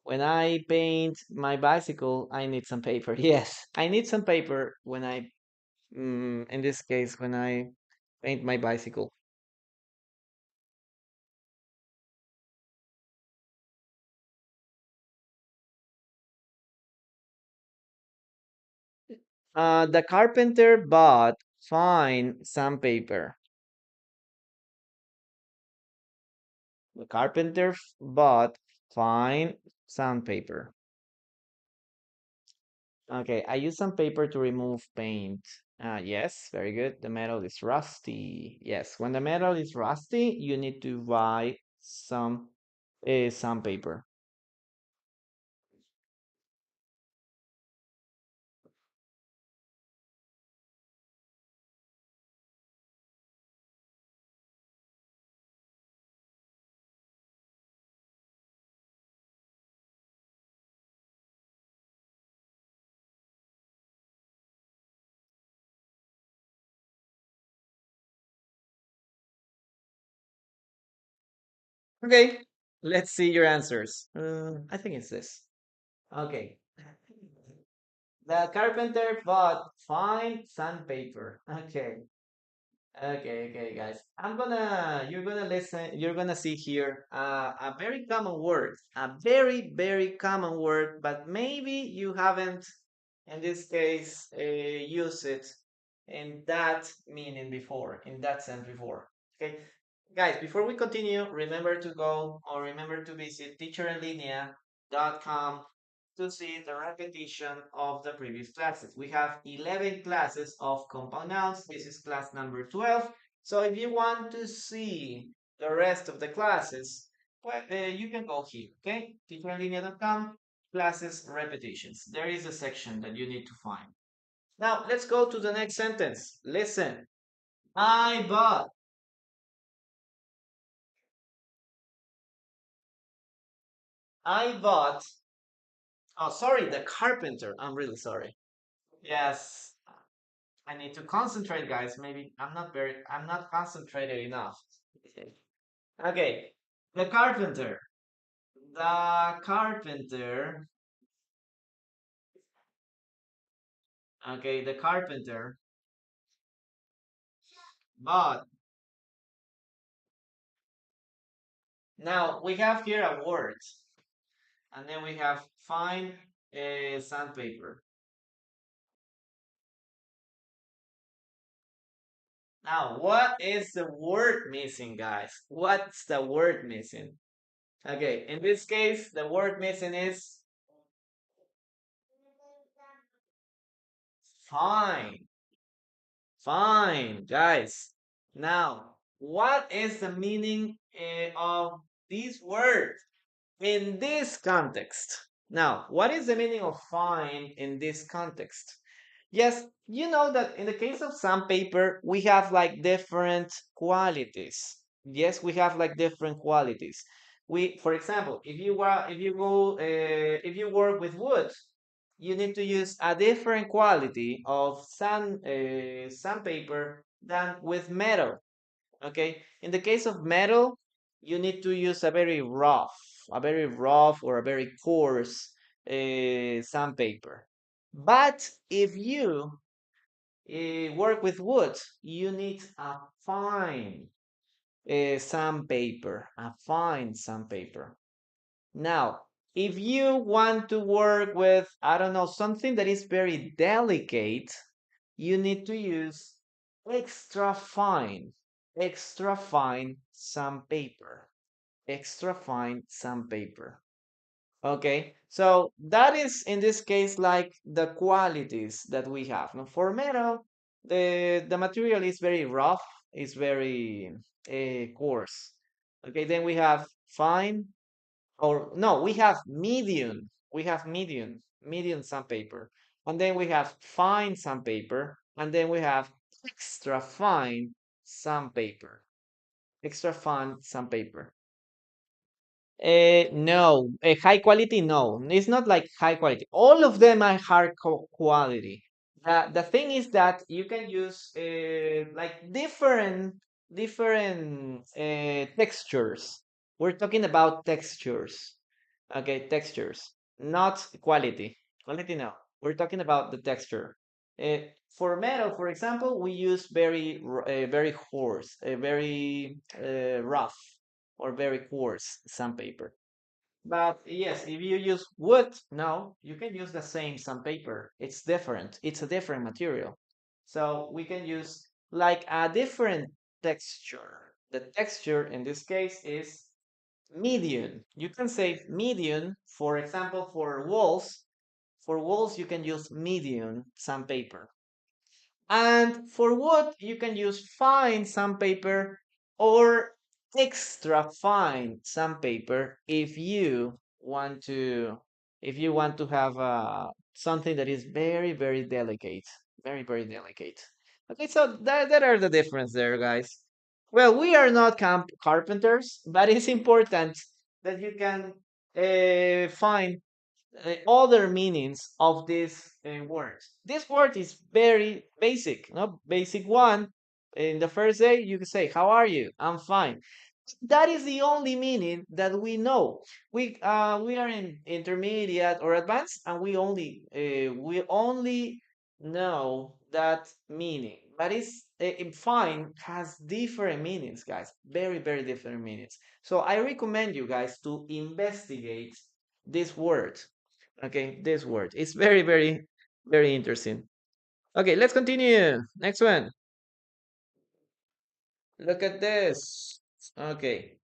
When I paint my bicycle, I need some paper. Yes, I need some paper when in this case, when I paint my bicycle. The carpenter bought fine sandpaper. The carpenter bought fine sandpaper. Okay, I use some paper to remove paint. Yes, very good. The metal is rusty. Yes, when the metal is rusty, you need to buy some sandpaper. Okay, let's see your answers. I think it's this. Okay. The carpenter bought fine sandpaper. Okay. Okay, guys. You're gonna listen, you're gonna see here a very common word, a very, very common word, but maybe you haven't, in this case, used it in that meaning before, in that sense before. Okay, guys, before we continue, remember to visit teacherenlinea.com to see the repetition of the previous classes. We have 11 classes of compound nouns. This is class number 12. So if you want to see the rest of the classes, well, you can go here, okay? teacherenlinea.com, classes repetitions. There is a section that you need to find. Now, let's go to the next sentence. Listen. I bought. I bought. Oh, sorry, the carpenter. I'm really sorry. Yes, I need to concentrate, guys. Maybe I'm not concentrated enough. Okay, the carpenter. The carpenter. Okay, the carpenter. But now we have here a word, and then we have find sandpaper. Now, what is the word missing, guys? What's the word missing? Okay, in this case, the word missing is fine. Fine, guys. Now, what is the meaning of this word in this context? Now, what is the meaning of fine in this context? Yes, you know that in the case of sandpaper, we have like different qualities. Yes, we have like different qualities. For example, if you work with wood, you need to use a different quality of sandpaper than with metal. Okay, in the case of metal, you need to use a very rough or a very coarse sandpaper. But if you work with wood, you need a fine sandpaper, a fine sandpaper. Now, if you want to work with, I don't know, something that is very delicate, you need to use extra fine, extra fine sandpaper, extra fine sandpaper. Okay, so that is in this case like the qualities that we have. Now, for metal, the material is very rough, it's very coarse. Okay, then we have fine, or no, we have medium. We have medium sandpaper. And then we have fine sandpaper. And then we have extra fine sandpaper. Extra fine sandpaper. No, high quality, no. It's not like high quality. All of them are quality. The thing is that you can use like different textures. We're talking about textures. Okay, textures, not quality. Quality, no. We're talking about the texture. For metal, for example, we use very coarse, very rough or very coarse sandpaper. But yes, if you use wood, no, you can use the same sandpaper. It's different. It's a different material. So we can use like a different texture. The texture in this case is medium. You can say medium, for example, for walls. For walls, you can use medium sandpaper. And for wood, you can use fine sandpaper or extra fine sandpaper if you want to have something that is very delicate, very delicate. Okay, so that are the difference there, guys. Well, we are not carpenters, but it's important that you can find other meanings of this word. This word is very basic, no basic one. In the first day, you can say, "How are you? I'm fine." That is the only meaning that we know. We are in intermediate or advanced, and we only know that meaning. But it's fine has different meanings, guys. Very different meanings. So I recommend you guys to investigate this word. Okay, this word. It's very interesting. Okay, let's continue. Next one. Look at this. Okay,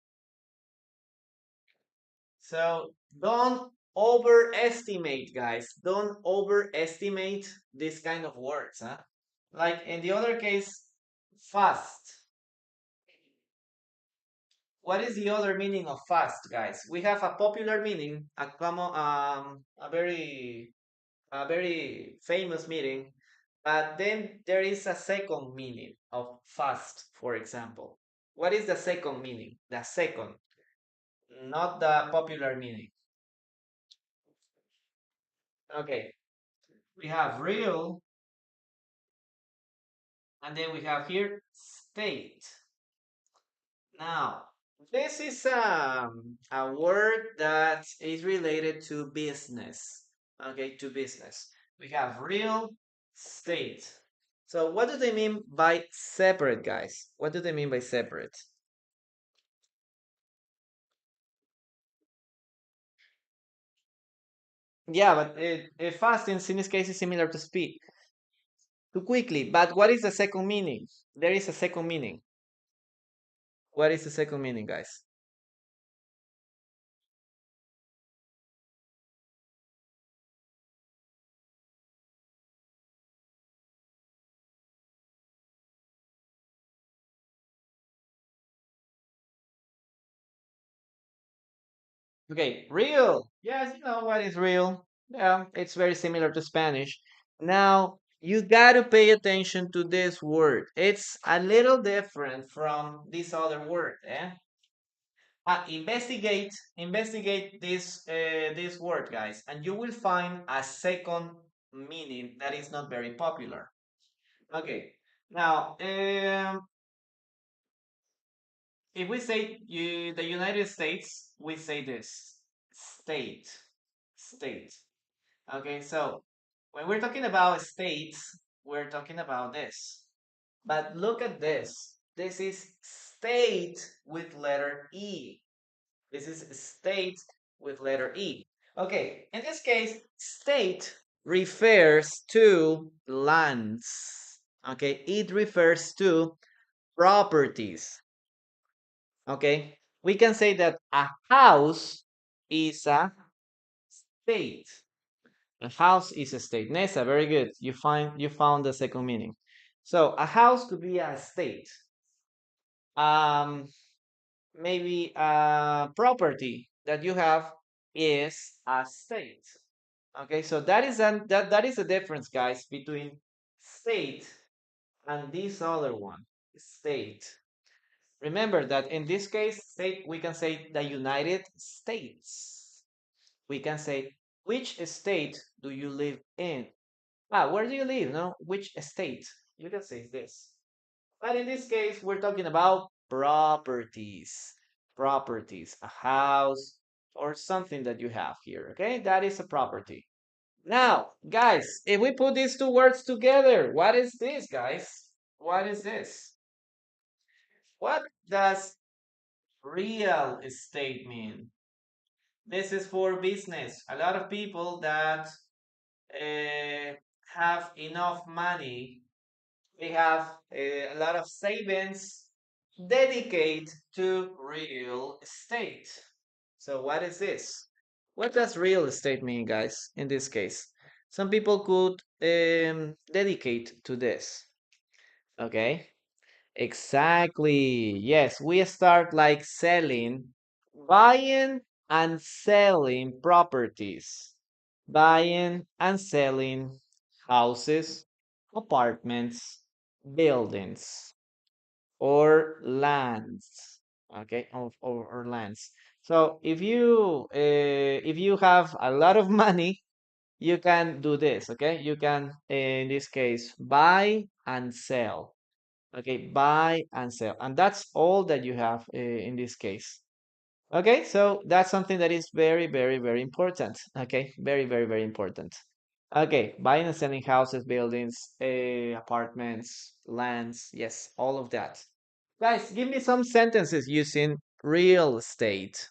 so don't overestimate, guys. Don't overestimate this kind of words, huh? Like in the other case, fast. What is the other meaning of fast, guys? We have a popular meaning, a very famous meaning, but then there is a second meaning of fast, for example. What is the second meaning? The second, not the popular meaning. Okay, we have real, and then we have here state. Now, this is a word that is related to business. Okay, to business. We have real state. So, what do they mean by separate, guys? What do they mean by separate? Yeah, but fast in this case is similar to speed, too quickly. But what is the second meaning? There is a second meaning. What is the second meaning, guys? Okay, real. Yes, you know what is real. Yeah, it's very similar to Spanish. Now, you got to pay attention to this word. It's a little different from this other word, eh? Investigate this word, guys, and you will find a second meaning that is not very popular. Okay, now, if we say the United States, we say this state, state. Okay, so when we're talking about states, we're talking about this. But look at this. This is state with letter E. This is state with letter E. Okay, in this case, state refers to lands. Okay, it refers to properties. Okay, we can say that a house is a state. A house is a state. Nessa, very good. You found the second meaning. So a house could be a state. Um, maybe a property that you have is a state. Okay, so that is the difference, guys, between state and this other one, state. Remember that in this case, state, we can say the United States. We can say, which state do you live in? Ah, where do you live? No, which state? You can say this. But in this case, we're talking about properties. Properties, a house or something that you have here. Okay, that is a property. Now, guys, if we put these two words together, what is this, guys? What is this? What does real estate mean? This is for business. A lot of people that uh, have enough money, they have a lot of savings dedicate to real estate. So what is this? What does real estate mean, guys, in this case? Some people could dedicate to this. Okay. Exactly. Yes, we start like selling, buying and selling properties, buying and selling houses, apartments, buildings, or lands. Okay, or lands. So if you have a lot of money, you can do this. Okay, you can in this case buy and sell. Okay, buy and sell. And that's all that you have in this case. Okay, so that's something that is very, very, very important. Okay, very, very, very important. Okay, buying and selling houses, buildings, apartments, lands. Yes, all of that. Guys, give me some sentences using real estate.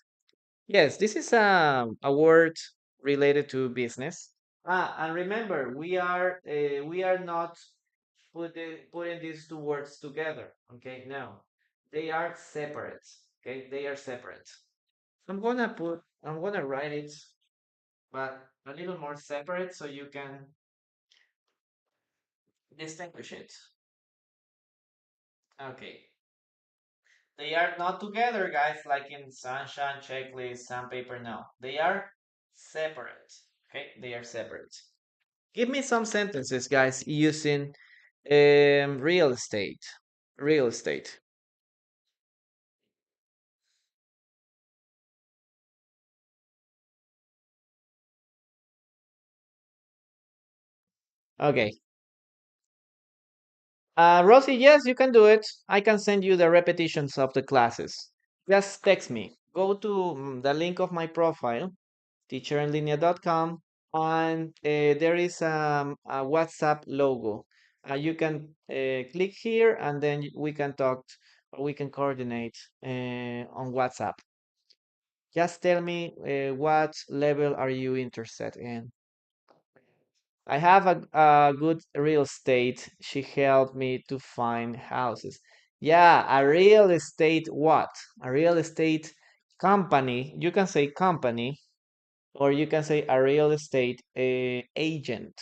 Yes, this is a word related to business. Ah, and remember, we are not putting these two words together. Okay, no, they are separate. Okay, they are separate. I'm gonna write it, but a little more separate so you can distinguish it. Okay, they are not together, guys, like in sunshine, checklist, sandpaper. No, they are separate. Okay, they are separate. Give me some sentences, guys, using real estate. Real estate. Okay. Rosie, yes, you can do it. I can send you the repetitions of the classes. Just text me. Go to the link of my profile, teacherenlinea.com, and there is a WhatsApp logo. You can click here, and then we can talk, or we can coordinate on WhatsApp. Just tell me what level are you interested in. I have a good real estate. She helped me to find houses. Yeah, a real estate what? A real estate company. You can say company, or you can say a real estate agent.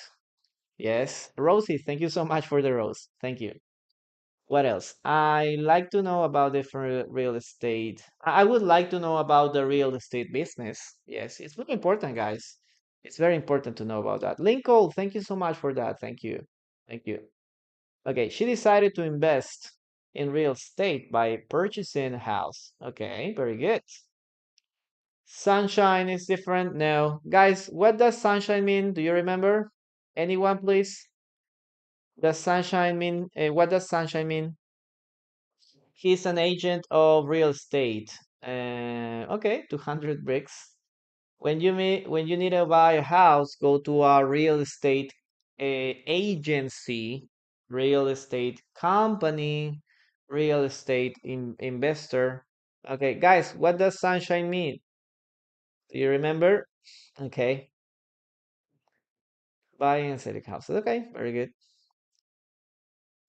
Yes, Rosie, thank you so much for the rose. Thank you. What else? I like to know about different real estate. I would like to know about the real estate business. Yes, it's very important, guys. It's very important to know about that. Lincoln, thank you so much for that. Thank you. Thank you. Okay, she decided to invest in real estate by purchasing a house. Okay, very good. Sunshine is different. No. Guys, what does sunshine mean? Do you remember? Anyone, please? Does sunshine mean, what does sunshine mean? He's an agent of real estate. Okay, 200 bricks. When you need to buy a house, go to a real estate agency, real estate company, real estate investor. Okay, guys, what does sunshine mean? Do you remember? Okay, buying and selling houses. Okay, very good.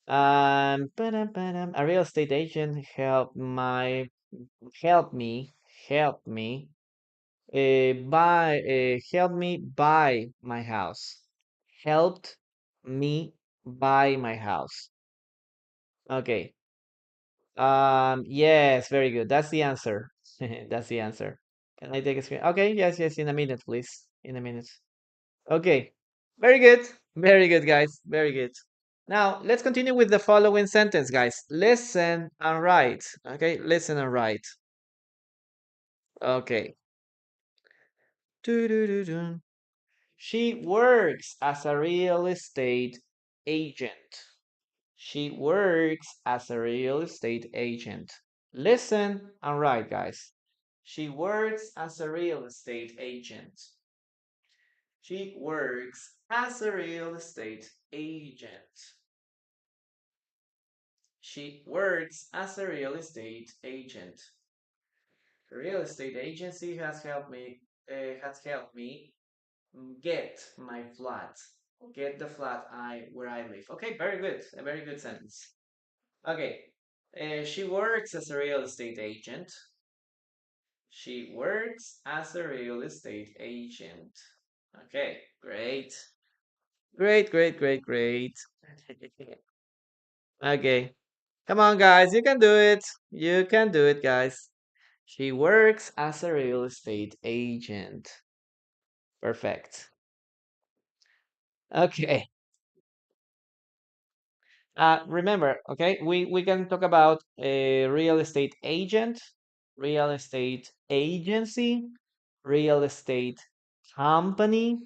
A real estate agent help me help me help me buy my house. Helped me buy my house. Okay. Yes, very good. That's the answer. That's the answer. Can I take a screen? Okay, yes, yes, in a minute, please. In a minute. Okay. Very good. Very good, guys. Very good. Now, let's continue with the following sentence, guys. Listen and write. Okay, listen and write. Okay. Doo-doo-doo-doo. She works as a real estate agent. She works as a real estate agent. Listen and write, guys. She works as a real estate agent. She works as a real estate agent. She works as a real estate agent. The real estate agency has helped me get my flat, get the flat I where I live. Okay, very good, a very good sentence. Okay, she works as a real estate agent. She works as a real estate agent. Okay, great, great, great, great, great. Okay, come on, guys, you can do it. You can do it, guys. She works as a real estate agent. Perfect. Okay. Remember, okay, we can talk about a real estate agent, real estate agency, real estate company,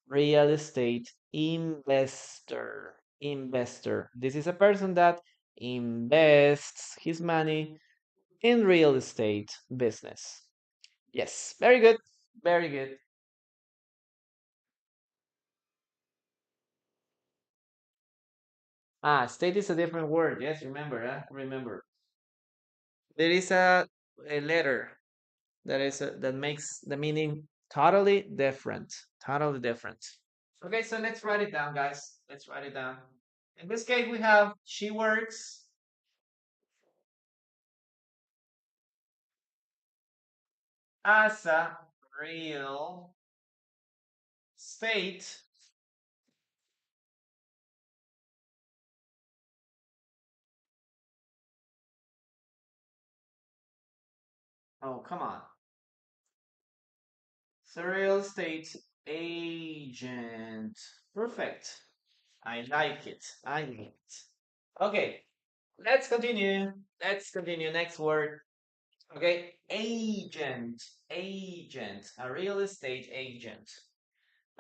real estate investor. Investor. This is a person that invests his money in real estate business. Yes, very good. Very good. State is a different word. Yes, remember, remember. There is a letter that makes the meaning totally different. Totally different. Okay, so let's write it down, guys. Let's write it down. In this case, we have she works as a real estate. Oh, come on. It's a real estate agent. Perfect. I like it. I like it. Okay, let's continue. Let's continue. Next word. Okay, agent. Agent. A real estate agent.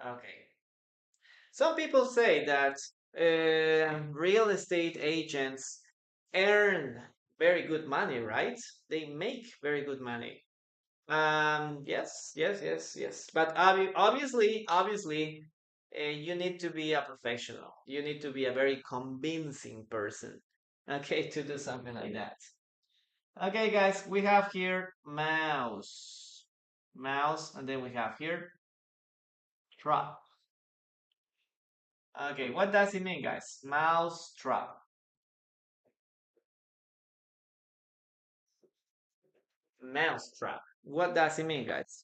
Okay. Some people say that real estate agents earn very good money, right? They make very good money. Yes, yes, yes, yes. But obviously, you need to be a professional. You need to be a very convincing person, okay, to do something like that. Okay, guys, we have here mouse, and then we have here trap. Okay, what does it mean, guys? Mouse trap. Mouse trap. What does it mean, guys?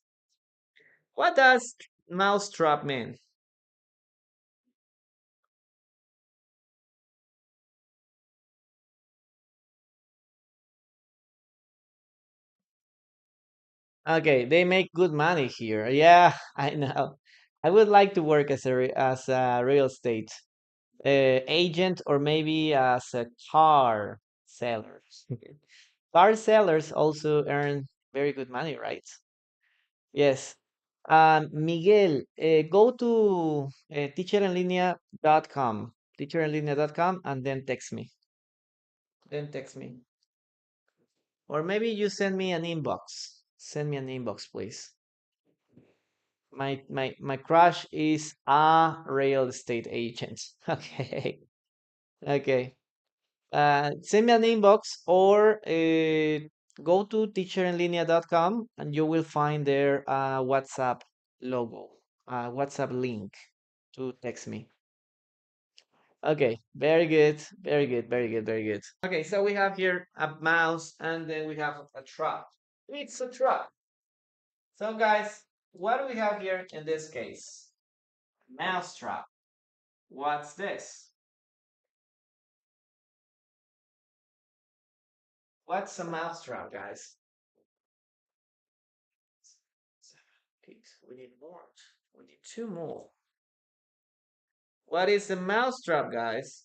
What does mouse trap mean? Okay, they make good money here. Yeah, I know. I would like to work as as a real estate agent or maybe as a car seller. Car sellers also earn very good money, right? Yes. Miguel, go to teacherenlinea.com, teacherenlinea.com, and then text me. Then text me. Or maybe you send me an inbox. Send me an inbox, please. My crush is a real estate agent. Okay. Okay. Send me an inbox or go to teacherenlinea.com and you will find there a WhatsApp logo, a WhatsApp link to text me. Okay, very good, very good, very good, very good. Okay, so we have here a mouse and then we have a trap. It's a trap. So guys, what do we have here in this case? Mouse trap. What's this? What's a mouse trap, guys? 7, 8. We need more. We need two more. What is a mouse trap, guys?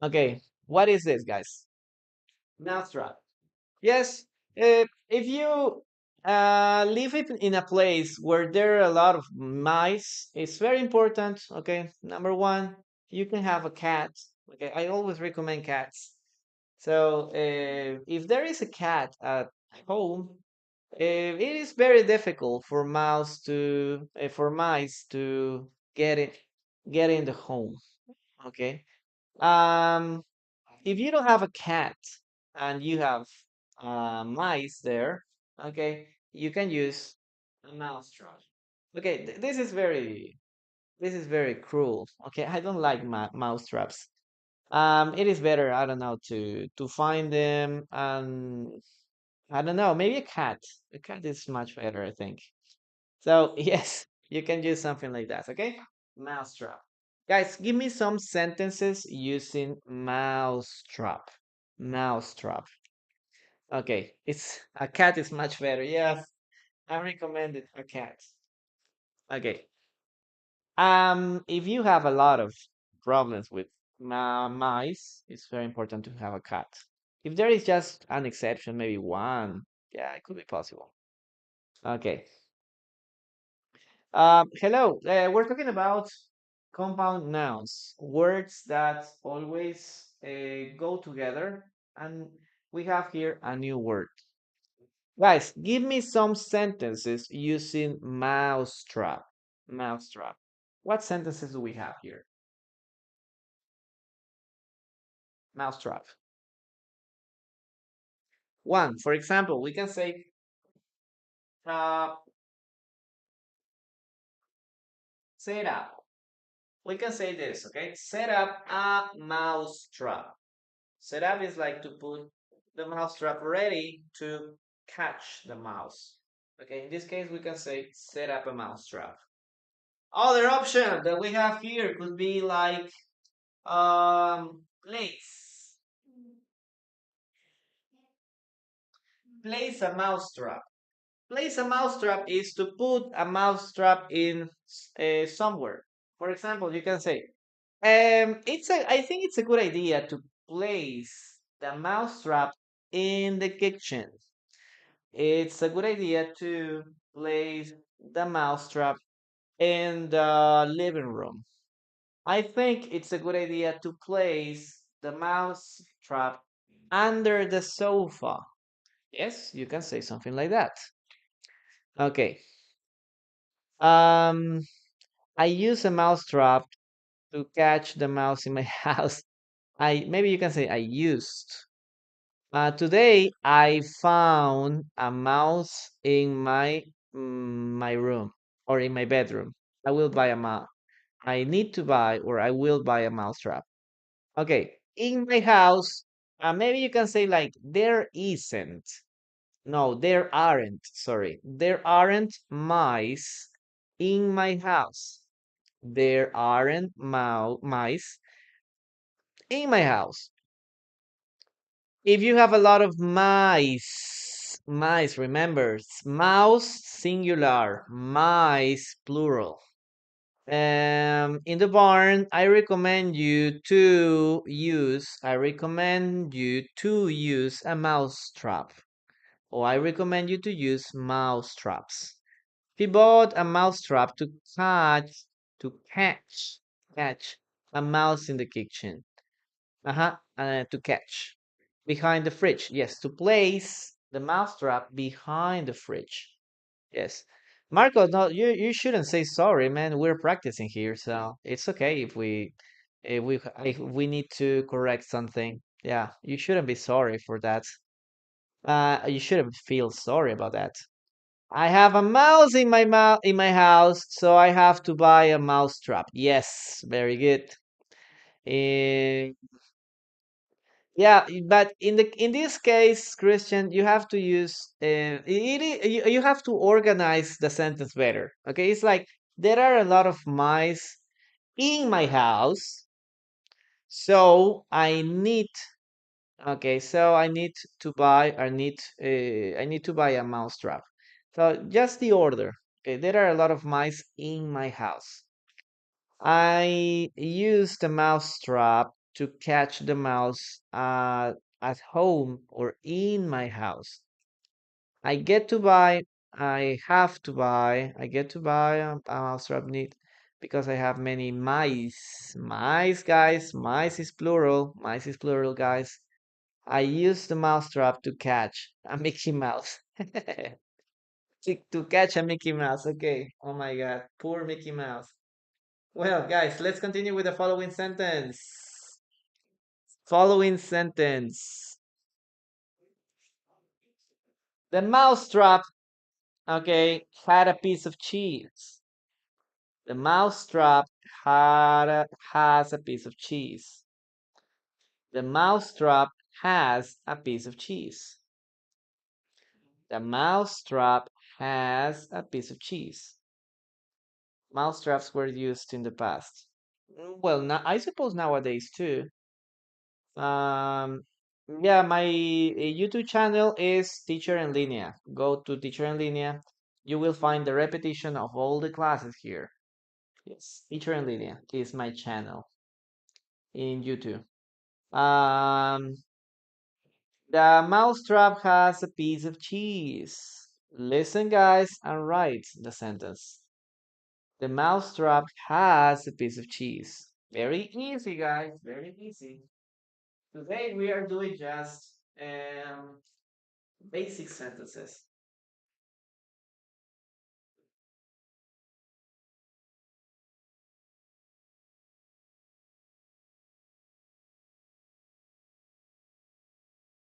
Okay, what is this, guys? Mouse trap. Yes, if you live it in a place where there are a lot of mice, it's very important. Okay, number one, you can have a cat. Okay, I always recommend cats. So if there is a cat at home, it is very difficult for mice to get it get in the home. Okay. Um, if you don't have a cat and you have mice there, okay, you can use a mouse trap. Okay, this is very cruel. Okay, I don't like mouse traps. It is better, I don't know, to find them and I don't know, maybe a cat. A cat is much better, I think. So yes, you can use something like that. Okay, mouse trap. Guys, give me some sentences using mouse trap. Mouse trap. Okay, it's a cat is much better. Yes, I recommend it a cat. Okay. If you have a lot of problems with mice, it's very important to have a cat. If there is just an exception, maybe one, yeah, it could be possible. Okay. Hello. We're talking about compound nouns, words that always go together, and we have here a new word. Guys, give me some sentences using mousetrap. Mousetrap. What sentences do we have here? Mousetrap. One, for example, we can say, uh, set up. We can say this, okay? Set up a mousetrap. Set up is like to put the mousetrap ready to catch the mouse. Okay, in this case, we can say set up a mousetrap. Other option that we have here could be like place. Place a mousetrap. Place a mousetrap is to put a mousetrap in somewhere. For example, you can say, I think it's a good idea to place the mousetrap in the kitchen. It's a good idea to place the mousetrap in the living room. I think it's a good idea to place the mouse trap under the sofa. Yes, you can say something like that. Okay. Um, I use a mouse trap to catch the mouse in my house. I maybe you can say I used. Today I found a mouse in my room or in my bedroom. I will buy a mouse. I need to buy or I will buy a mouse trap. Okay, in my house, maybe you can say like there isn't. No, there aren't. Sorry, there aren't mice in my house. There aren't mice in my house. If you have a lot of mice, remember, mouse singular, mice plural. In the barn, I recommend you to use a mouse trap. Or I recommend you to use mouse traps. He bought a mouse trap to catch a mouse in the kitchen. To catch. Behind the fridge. Yes, to place the mouse trap behind the fridge. Yes. Marco, no, you shouldn't say sorry, man. We're practicing here, so it's okay if we need to correct something. Yeah, you shouldn't be sorry for that. You shouldn't feel sorry about that. I have a mouse in my house, so I have to buy a mouse trap. Yes, very good. Eh, yeah, but in this case, Christian, you have to use you have to organize the sentence better. Okay, it's like there are a lot of mice in my house, so I need to buy I need to buy a mouse trap. So just the order. Okay, there are a lot of mice in my house. I use the mouse trap to catch the mouse at home or in my house. I get to buy, I get to buy a mouse trap need because I have many mice. Mice, guys, mice is plural, guys. I use the mouse trap to catch a Mickey Mouse. To catch a Mickey Mouse, okay. Oh my God, poor Mickey Mouse. Well, guys, let's continue with the following sentence. Following sentence. The mousetrap, okay, had a piece of cheese. The mousetrap has a piece of cheese. The mousetrap has a piece of cheese. The mousetrap has a piece of cheese. Mousetraps were used in the past. Well, I suppose nowadays too. Um, yeah, my YouTube channel is Teacher en Línea. Go to Teacher en Línea. You will find the repetition of all the classes here. Yes, Teacher en Línea is my channel in YouTube. Um, the mousetrap has a piece of cheese. Listen, guys, and write the sentence. The mousetrap has a piece of cheese. Very easy, guys. Very easy. Today we are doing just basic sentences.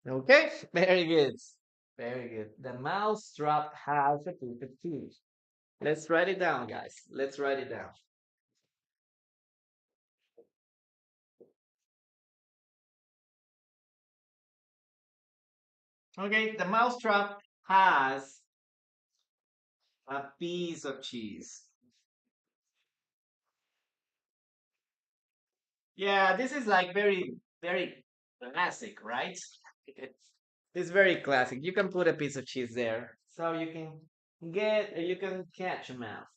Okay, very good. Very good. The mousetrap has a piece of cheese. Let's write it down, guys. Let's write it down. Okay, the mousetrap has a piece of cheese. Yeah, this is like very classic, right? It's very classic. You can put a piece of cheese there. So you can catch a mouse.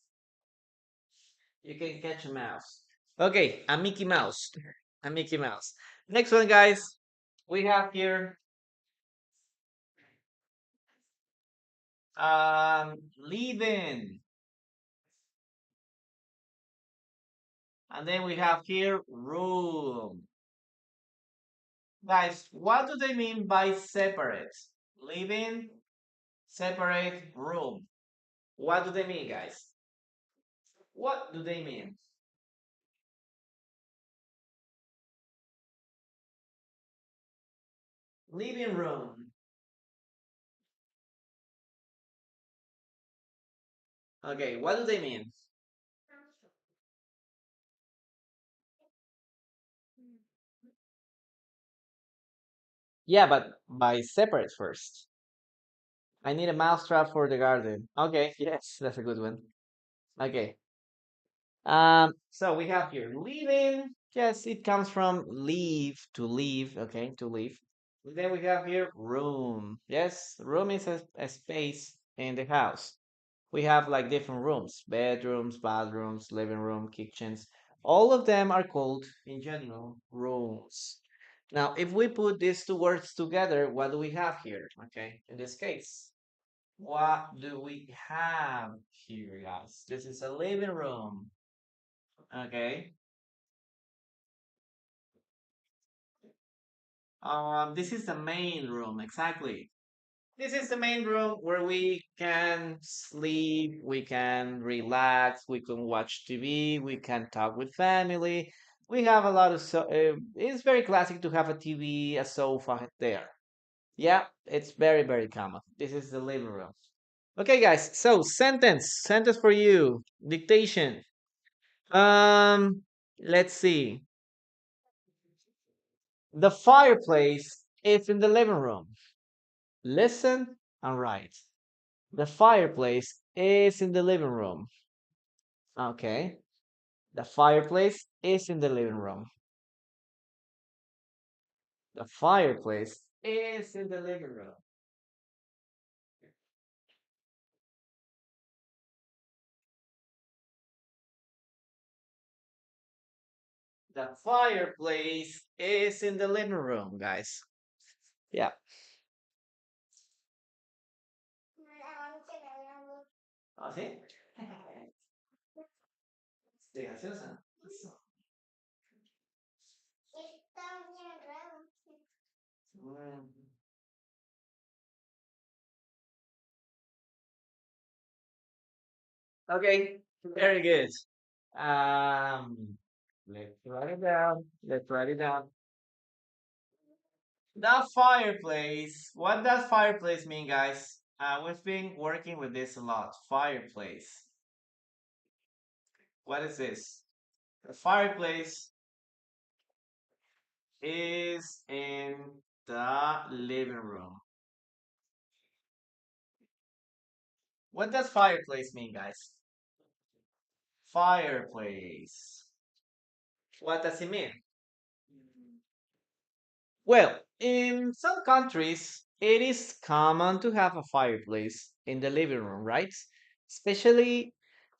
You can catch a mouse. Okay, a Mickey Mouse. A Mickey Mouse. Next one, guys. We have here Living. And then we have here room. Guys, what do they mean by separate? Living, separate, room. What do they mean, guys? What do they mean? Living room. Okay, what do they mean? Yeah, but by separate first. I need a mousetrap for the garden. Okay, yes, that's a good one. Okay. So we have here leaving. Yes, it comes from leave, to leave, okay, to leave. Then we have here room. Yes, room is a space in the house. We have like different rooms, bedrooms, bathrooms, living room, kitchens. All of them are called in general rooms. Now, if we put these two words together, what do we have here? Okay, in this case, what do we have here, guys? This is a living room. Okay. This is the main room, exactly. This is the main room where we can sleep, we can relax, we can watch TV, we can talk with family. We have a lot of it's very classic to have a TV, a sofa there. Yeah, it's very, very common. This is the living room. Okay, guys. So sentence for you. Dictation. Let's see. The fireplace is in the living room. Listen and write. The fireplace is in the living room. Okay. The fireplace is in the living room. The fireplace is in the living room. The fireplace is in the living room, guys. Yeah. ¿Ah, sí? De gaseosa. Mm. Okay, very good. Um, let's write it down. Let's write it down. The fireplace. What does fireplace mean, guys? We've been working with this a lot. Fireplace. What is this? The fireplace is in the living room. What does fireplace mean, guys? Fireplace. What does it mean? Well, in some countries, it is common to have a fireplace in the living room, right? Especially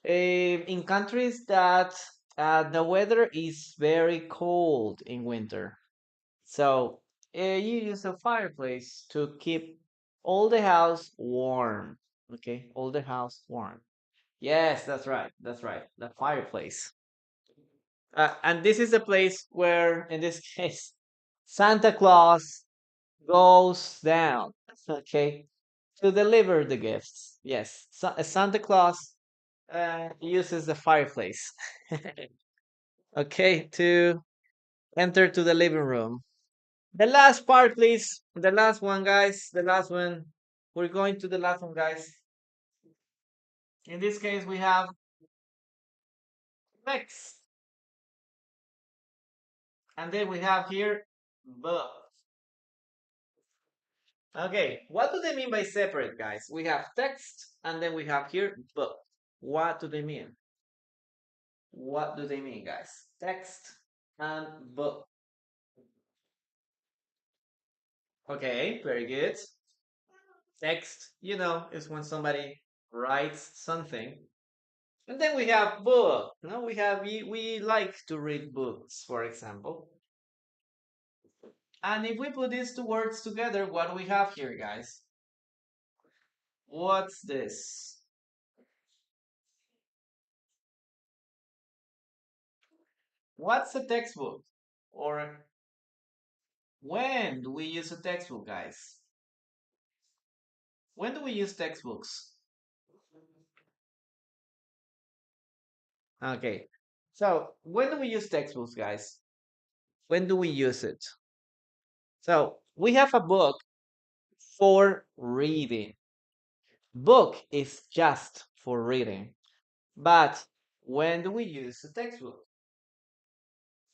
in countries that the weather is very cold in winter. So you use a fireplace to keep all the house warm. Okay, all the house warm. Yes, that's right. That's right. The fireplace. And this is the place where, in this case, Santa Claus goes down, okay, to deliver the gifts. Yes, Santa Claus uses the fireplace, okay, to enter to the living room. The last part, please. The last one, guys. The last one. We're going to the last one, guys. In this case, we have text, and then we have here book. Okay, what do they mean by separate, guys? We have text, and then we have here book. What do they mean? What do they mean, guys? Text and book. Okay, very good. Text, is when somebody writes something. And then we have book. No, we like to read books, for example. And if we put these two words together, what do we have here, guys? What's this? What's a textbook? Or when do we use a textbook, guys? When do we use textbooks? Okay. So, when do we use textbooks, guys? When do we use it? So, we have a book for reading. Book is just for reading. But when do we use a textbook?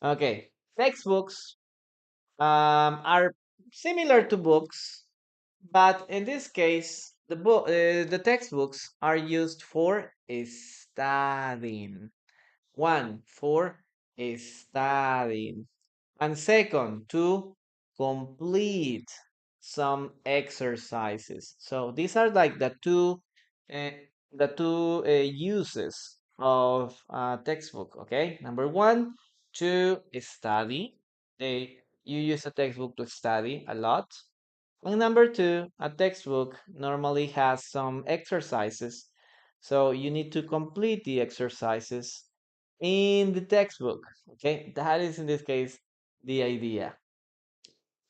Okay. Textbooks are similar to books, but in this case, the textbooks are used for studying. One, for studying. And second, to complete some exercises. So these are like uh, uses of a textbook. Okay, number one, to study. You use a textbook to study a lot. And number two, a textbook normally has some exercises. So you need to complete the exercises in the textbook. Okay, that is in this case the idea.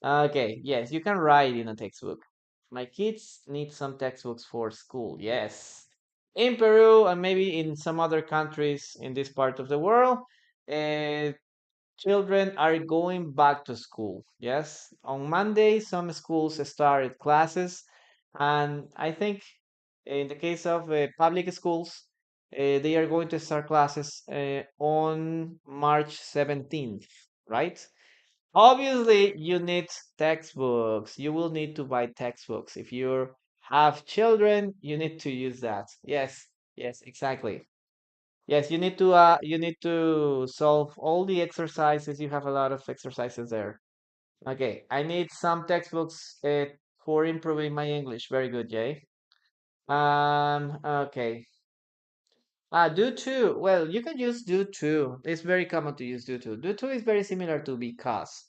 Okay, yes, you can write in a textbook. My kids need some textbooks for school. Yes. In Peru and maybe in some other countries in this part of the world, uh, children are going back to school. Yes. On Monday, some schools started classes. And I think in the case of public schools, they are going to start classes on March 17th, right? Obviously, you need textbooks. You will need to buy textbooks. If you have children, you need to use that. Yes, yes, exactly. Yes, you need to solve all the exercises. You have a lot of exercises there. Okay, I need some textbooks for improving my English. Very good, Jay. Okay. Do to. Well, you can use do to. It's very common to use do to. Do to is very similar to because.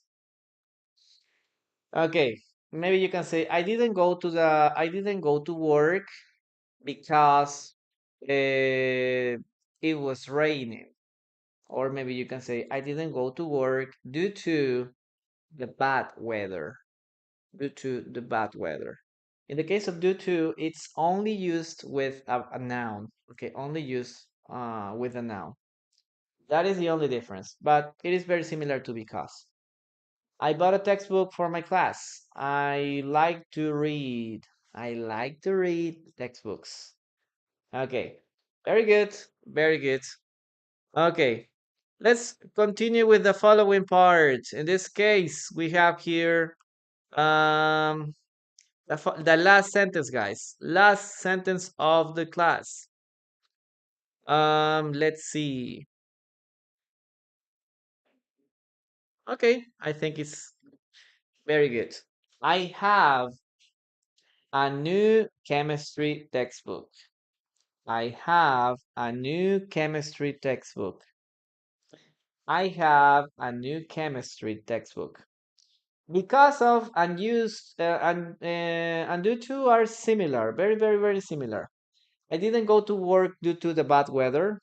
Okay, maybe you can say I didn't go to work because it was raining. Or maybe you can say I didn't go to work due to the bad weather. Due to the bad weather. In the case of due to, it's only used with a noun. Okay, only used with a noun. That is the only difference, but it is very similar to because. I bought a textbook for my class. I like to read. I like to read textbooks. Okay, very good, very good. Okay, let's continue with the following part. In this case, we have here um the last sentence, guys. Last sentence of the class. Let's see. Okay, I think it's very good. I have a new chemistry textbook. I have a new chemistry textbook. I have a new chemistry textbook. Because of unused and due to are similar, very, very, very similar. I didn't go to work due to the bad weather.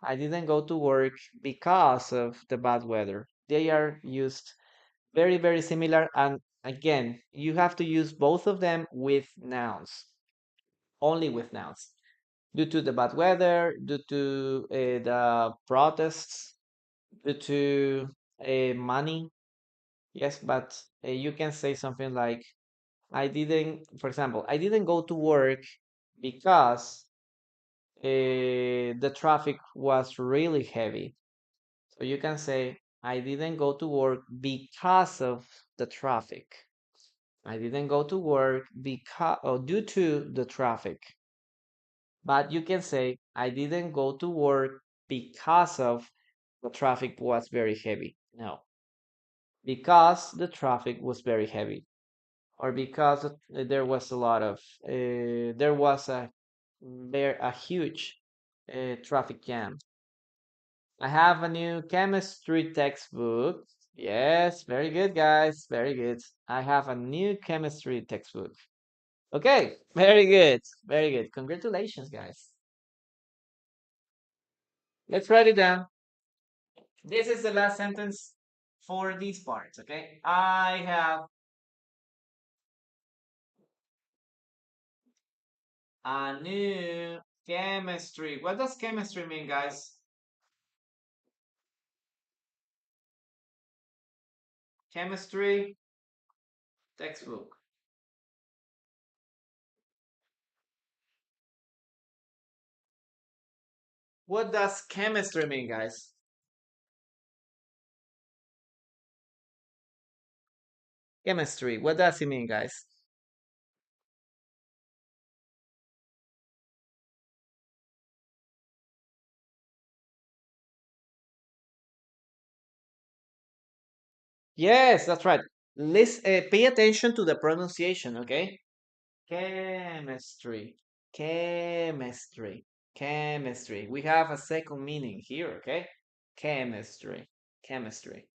I didn't go to work because of the bad weather. They are used very, very similar. And again, you have to use both of them with nouns, only with nouns. Due to the bad weather, due to the protests, due to money. Yes, but you can say something like, for example, I didn't go to work because the traffic was really heavy. So you can say, I didn't go to work because of the traffic. I didn't go to work because or due to the traffic. But you can say, I didn't go to work because of the traffic was very heavy. No, because the traffic was very heavy, or because there was a lot of there was a huge traffic jam. I have a new chemistry textbook. Yes, very good, guys. Very good. I have a new chemistry textbook. Okay, very good. Very good. Congratulations, guys. Let's write it down. This is the last sentence for these parts, okay? I have a new chemistry. What does chemistry mean, guys? Chemistry textbook. What does chemistry mean, guys? Chemistry. What does it mean, guys? Yes, that's right. Let's pay attention to the pronunciation, okay? Chemistry, chemistry, chemistry. We have a second meaning here, okay? Chemistry, chemistry.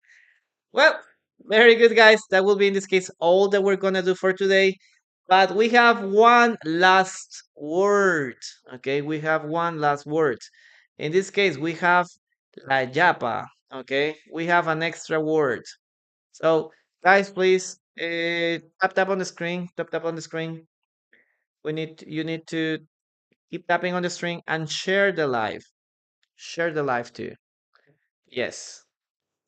Well, very good, guys. That will be in this case all that we're gonna do for today. But we have one last word, okay? We have one last word. In this case, we have la yapa, okay? We have an extra word. So, guys, please tap on the screen. Tap on the screen. You need to keep tapping on the screen and share the live. Share the live too. Yes.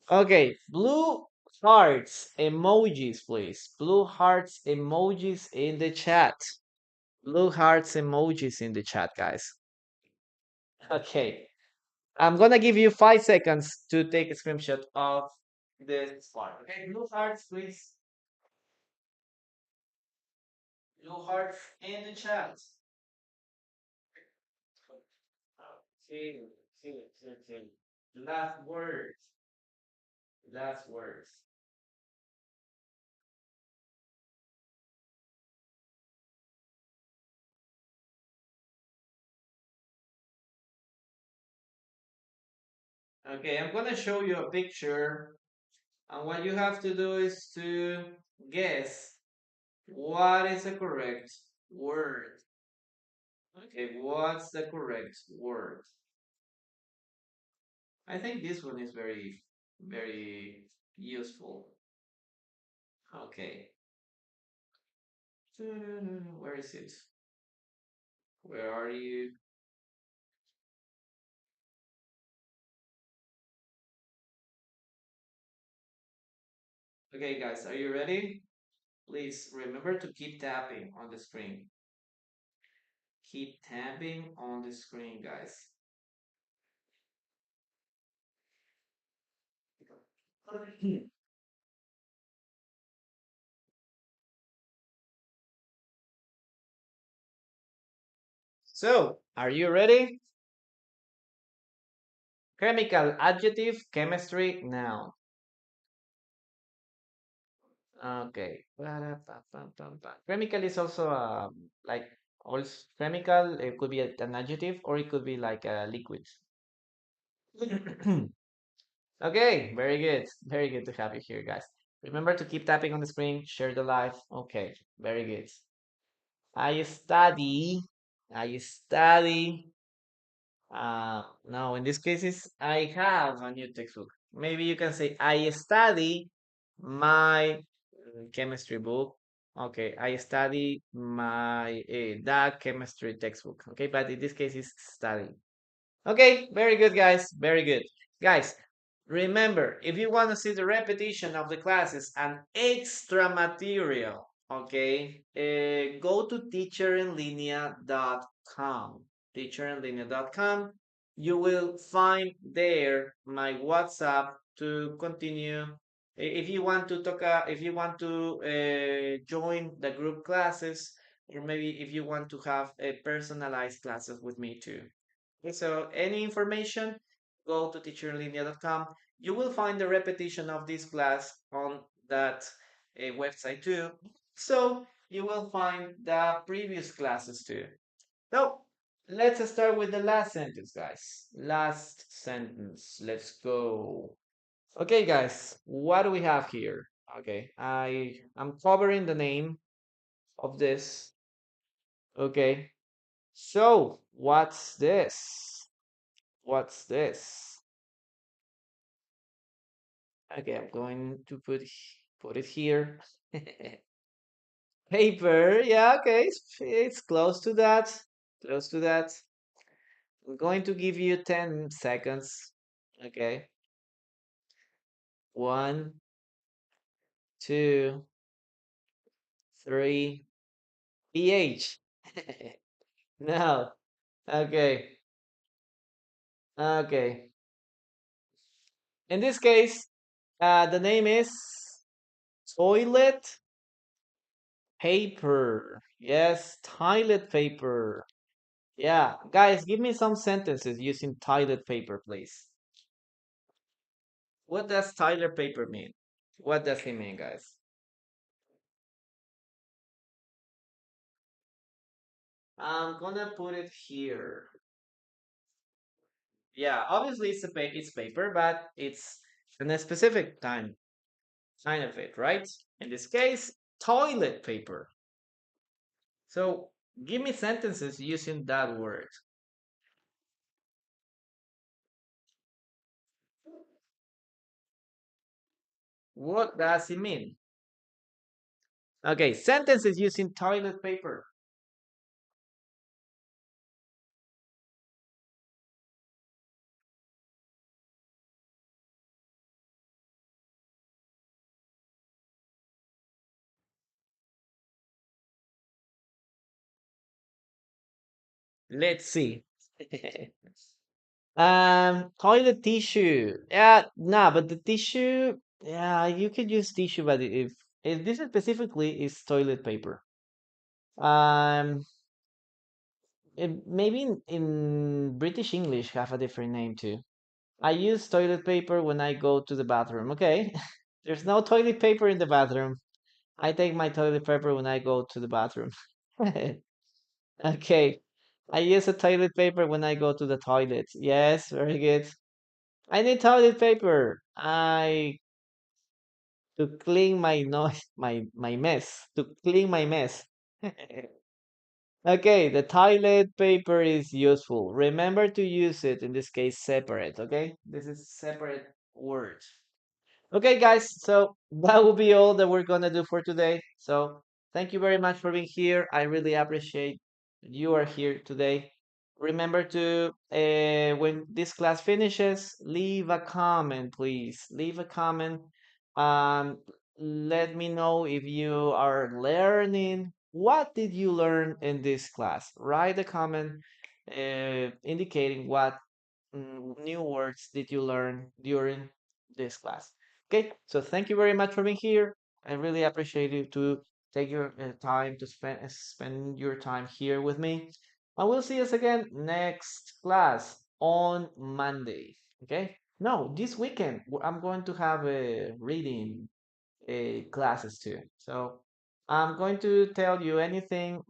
Okay. Blue hearts emojis, please. Blue hearts emojis in the chat. Blue hearts emojis in the chat, guys. Okay. I'm gonna give you 5 seconds to take a screenshot of this part. Okay, blue hearts, please. Blue hearts in the chat. Okay, okay. Last words. Last words. Okay, I'm gonna show you a picture, and what you have to do is to guess what is the correct word. Okay, what's the correct word? I think this one is very useful. Okay. Where is it? Where are you? Okay, guys, are you ready? Please remember to keep tapping on the screen. Keep tapping on the screen, guys. So, are you ready? Chemical adjective, chemistry noun. Okay. Chemical is also like also chemical. It could be an adjective or it could be like a liquid. Okay, very good. Very good to have you here, guys. Remember to keep tapping on the screen, share the live. Okay, very good. I study. I study. No, in this case, is I have a new textbook. Maybe you can say I study my chemistry book. Okay, I study my that chemistry textbook. Okay, but in this case, it's study. Okay, very good, guys. Very good. Guys, remember, if you want to see the repetition of the classes and extra material, okay, go to teacherenlinea.com. Teacherenlinea.com. You will find there my WhatsApp to continue. If you want to talk, if you want to join the group classes, or maybe if you want to have a personalized classes with me too. Okay, so any information, go to teacherlinea.com. You will find the repetition of this class on that website too. So you will find the previous classes too. So let's start with the last sentence, guys. Last sentence. Let's go. Okay, guys, what do we have here? Okay, I'm covering the name of this. Okay. So, what's this? What's this? Okay, I'm going to put it here. Paper. Yeah, okay. It's close to that. Close to that. I'm going to give you 10 seconds. Okay. One, two, three. PH. No. Okay. Okay. In this case, the name is toilet paper. Yes, toilet paper. Yeah, guys, give me some sentences using toilet paper, please. What does toilet paper mean? What does it mean, guys? I'm gonna put it here. Yeah, obviously it's paper, but it's in a specific kind of it, right? In this case, toilet paper. So give me sentences using that word. What does it mean? Okay, sentences using toilet paper. Let's see. Toilet tissue. Yeah, nah, but the tissue, yeah, you could use tissue, but if this specifically is toilet paper. Um, maybe in British English have a different name too. I use toilet paper when I go to the bathroom. Okay, there's no toilet paper in the bathroom. I take my toilet paper when I go to the bathroom. Okay, I use a toilet paper when I go to the toilet. Yes, very good. I need toilet paper. I to clean my noise, my mess. To clean my mess. Okay, the toilet paper is useful. Remember to use it in this case separate. Okay, this is separate word. Okay, guys, so that will be all that we're gonna do for today. So thank you very much for being here. I really appreciate you are here today. Remember to, when this class finishes, leave a comment, please. Leave a comment. Um, Let me know if you are learning. What did you learn in this class? Write a comment indicating what new words did you learn during this class. Okay, so thank you very much for being here. I really appreciate you to take your time to spend your time here with me. And we'll see us again next class on Monday. Okay? No, this weekend I'm going to have a reading classes too. So I'm going to tell you anything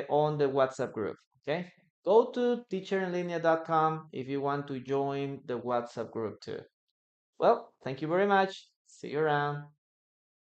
on the WhatsApp group. Okay? Go to teacherinlinea.com if you want to join the WhatsApp group too. Well, thank you very much. See you around.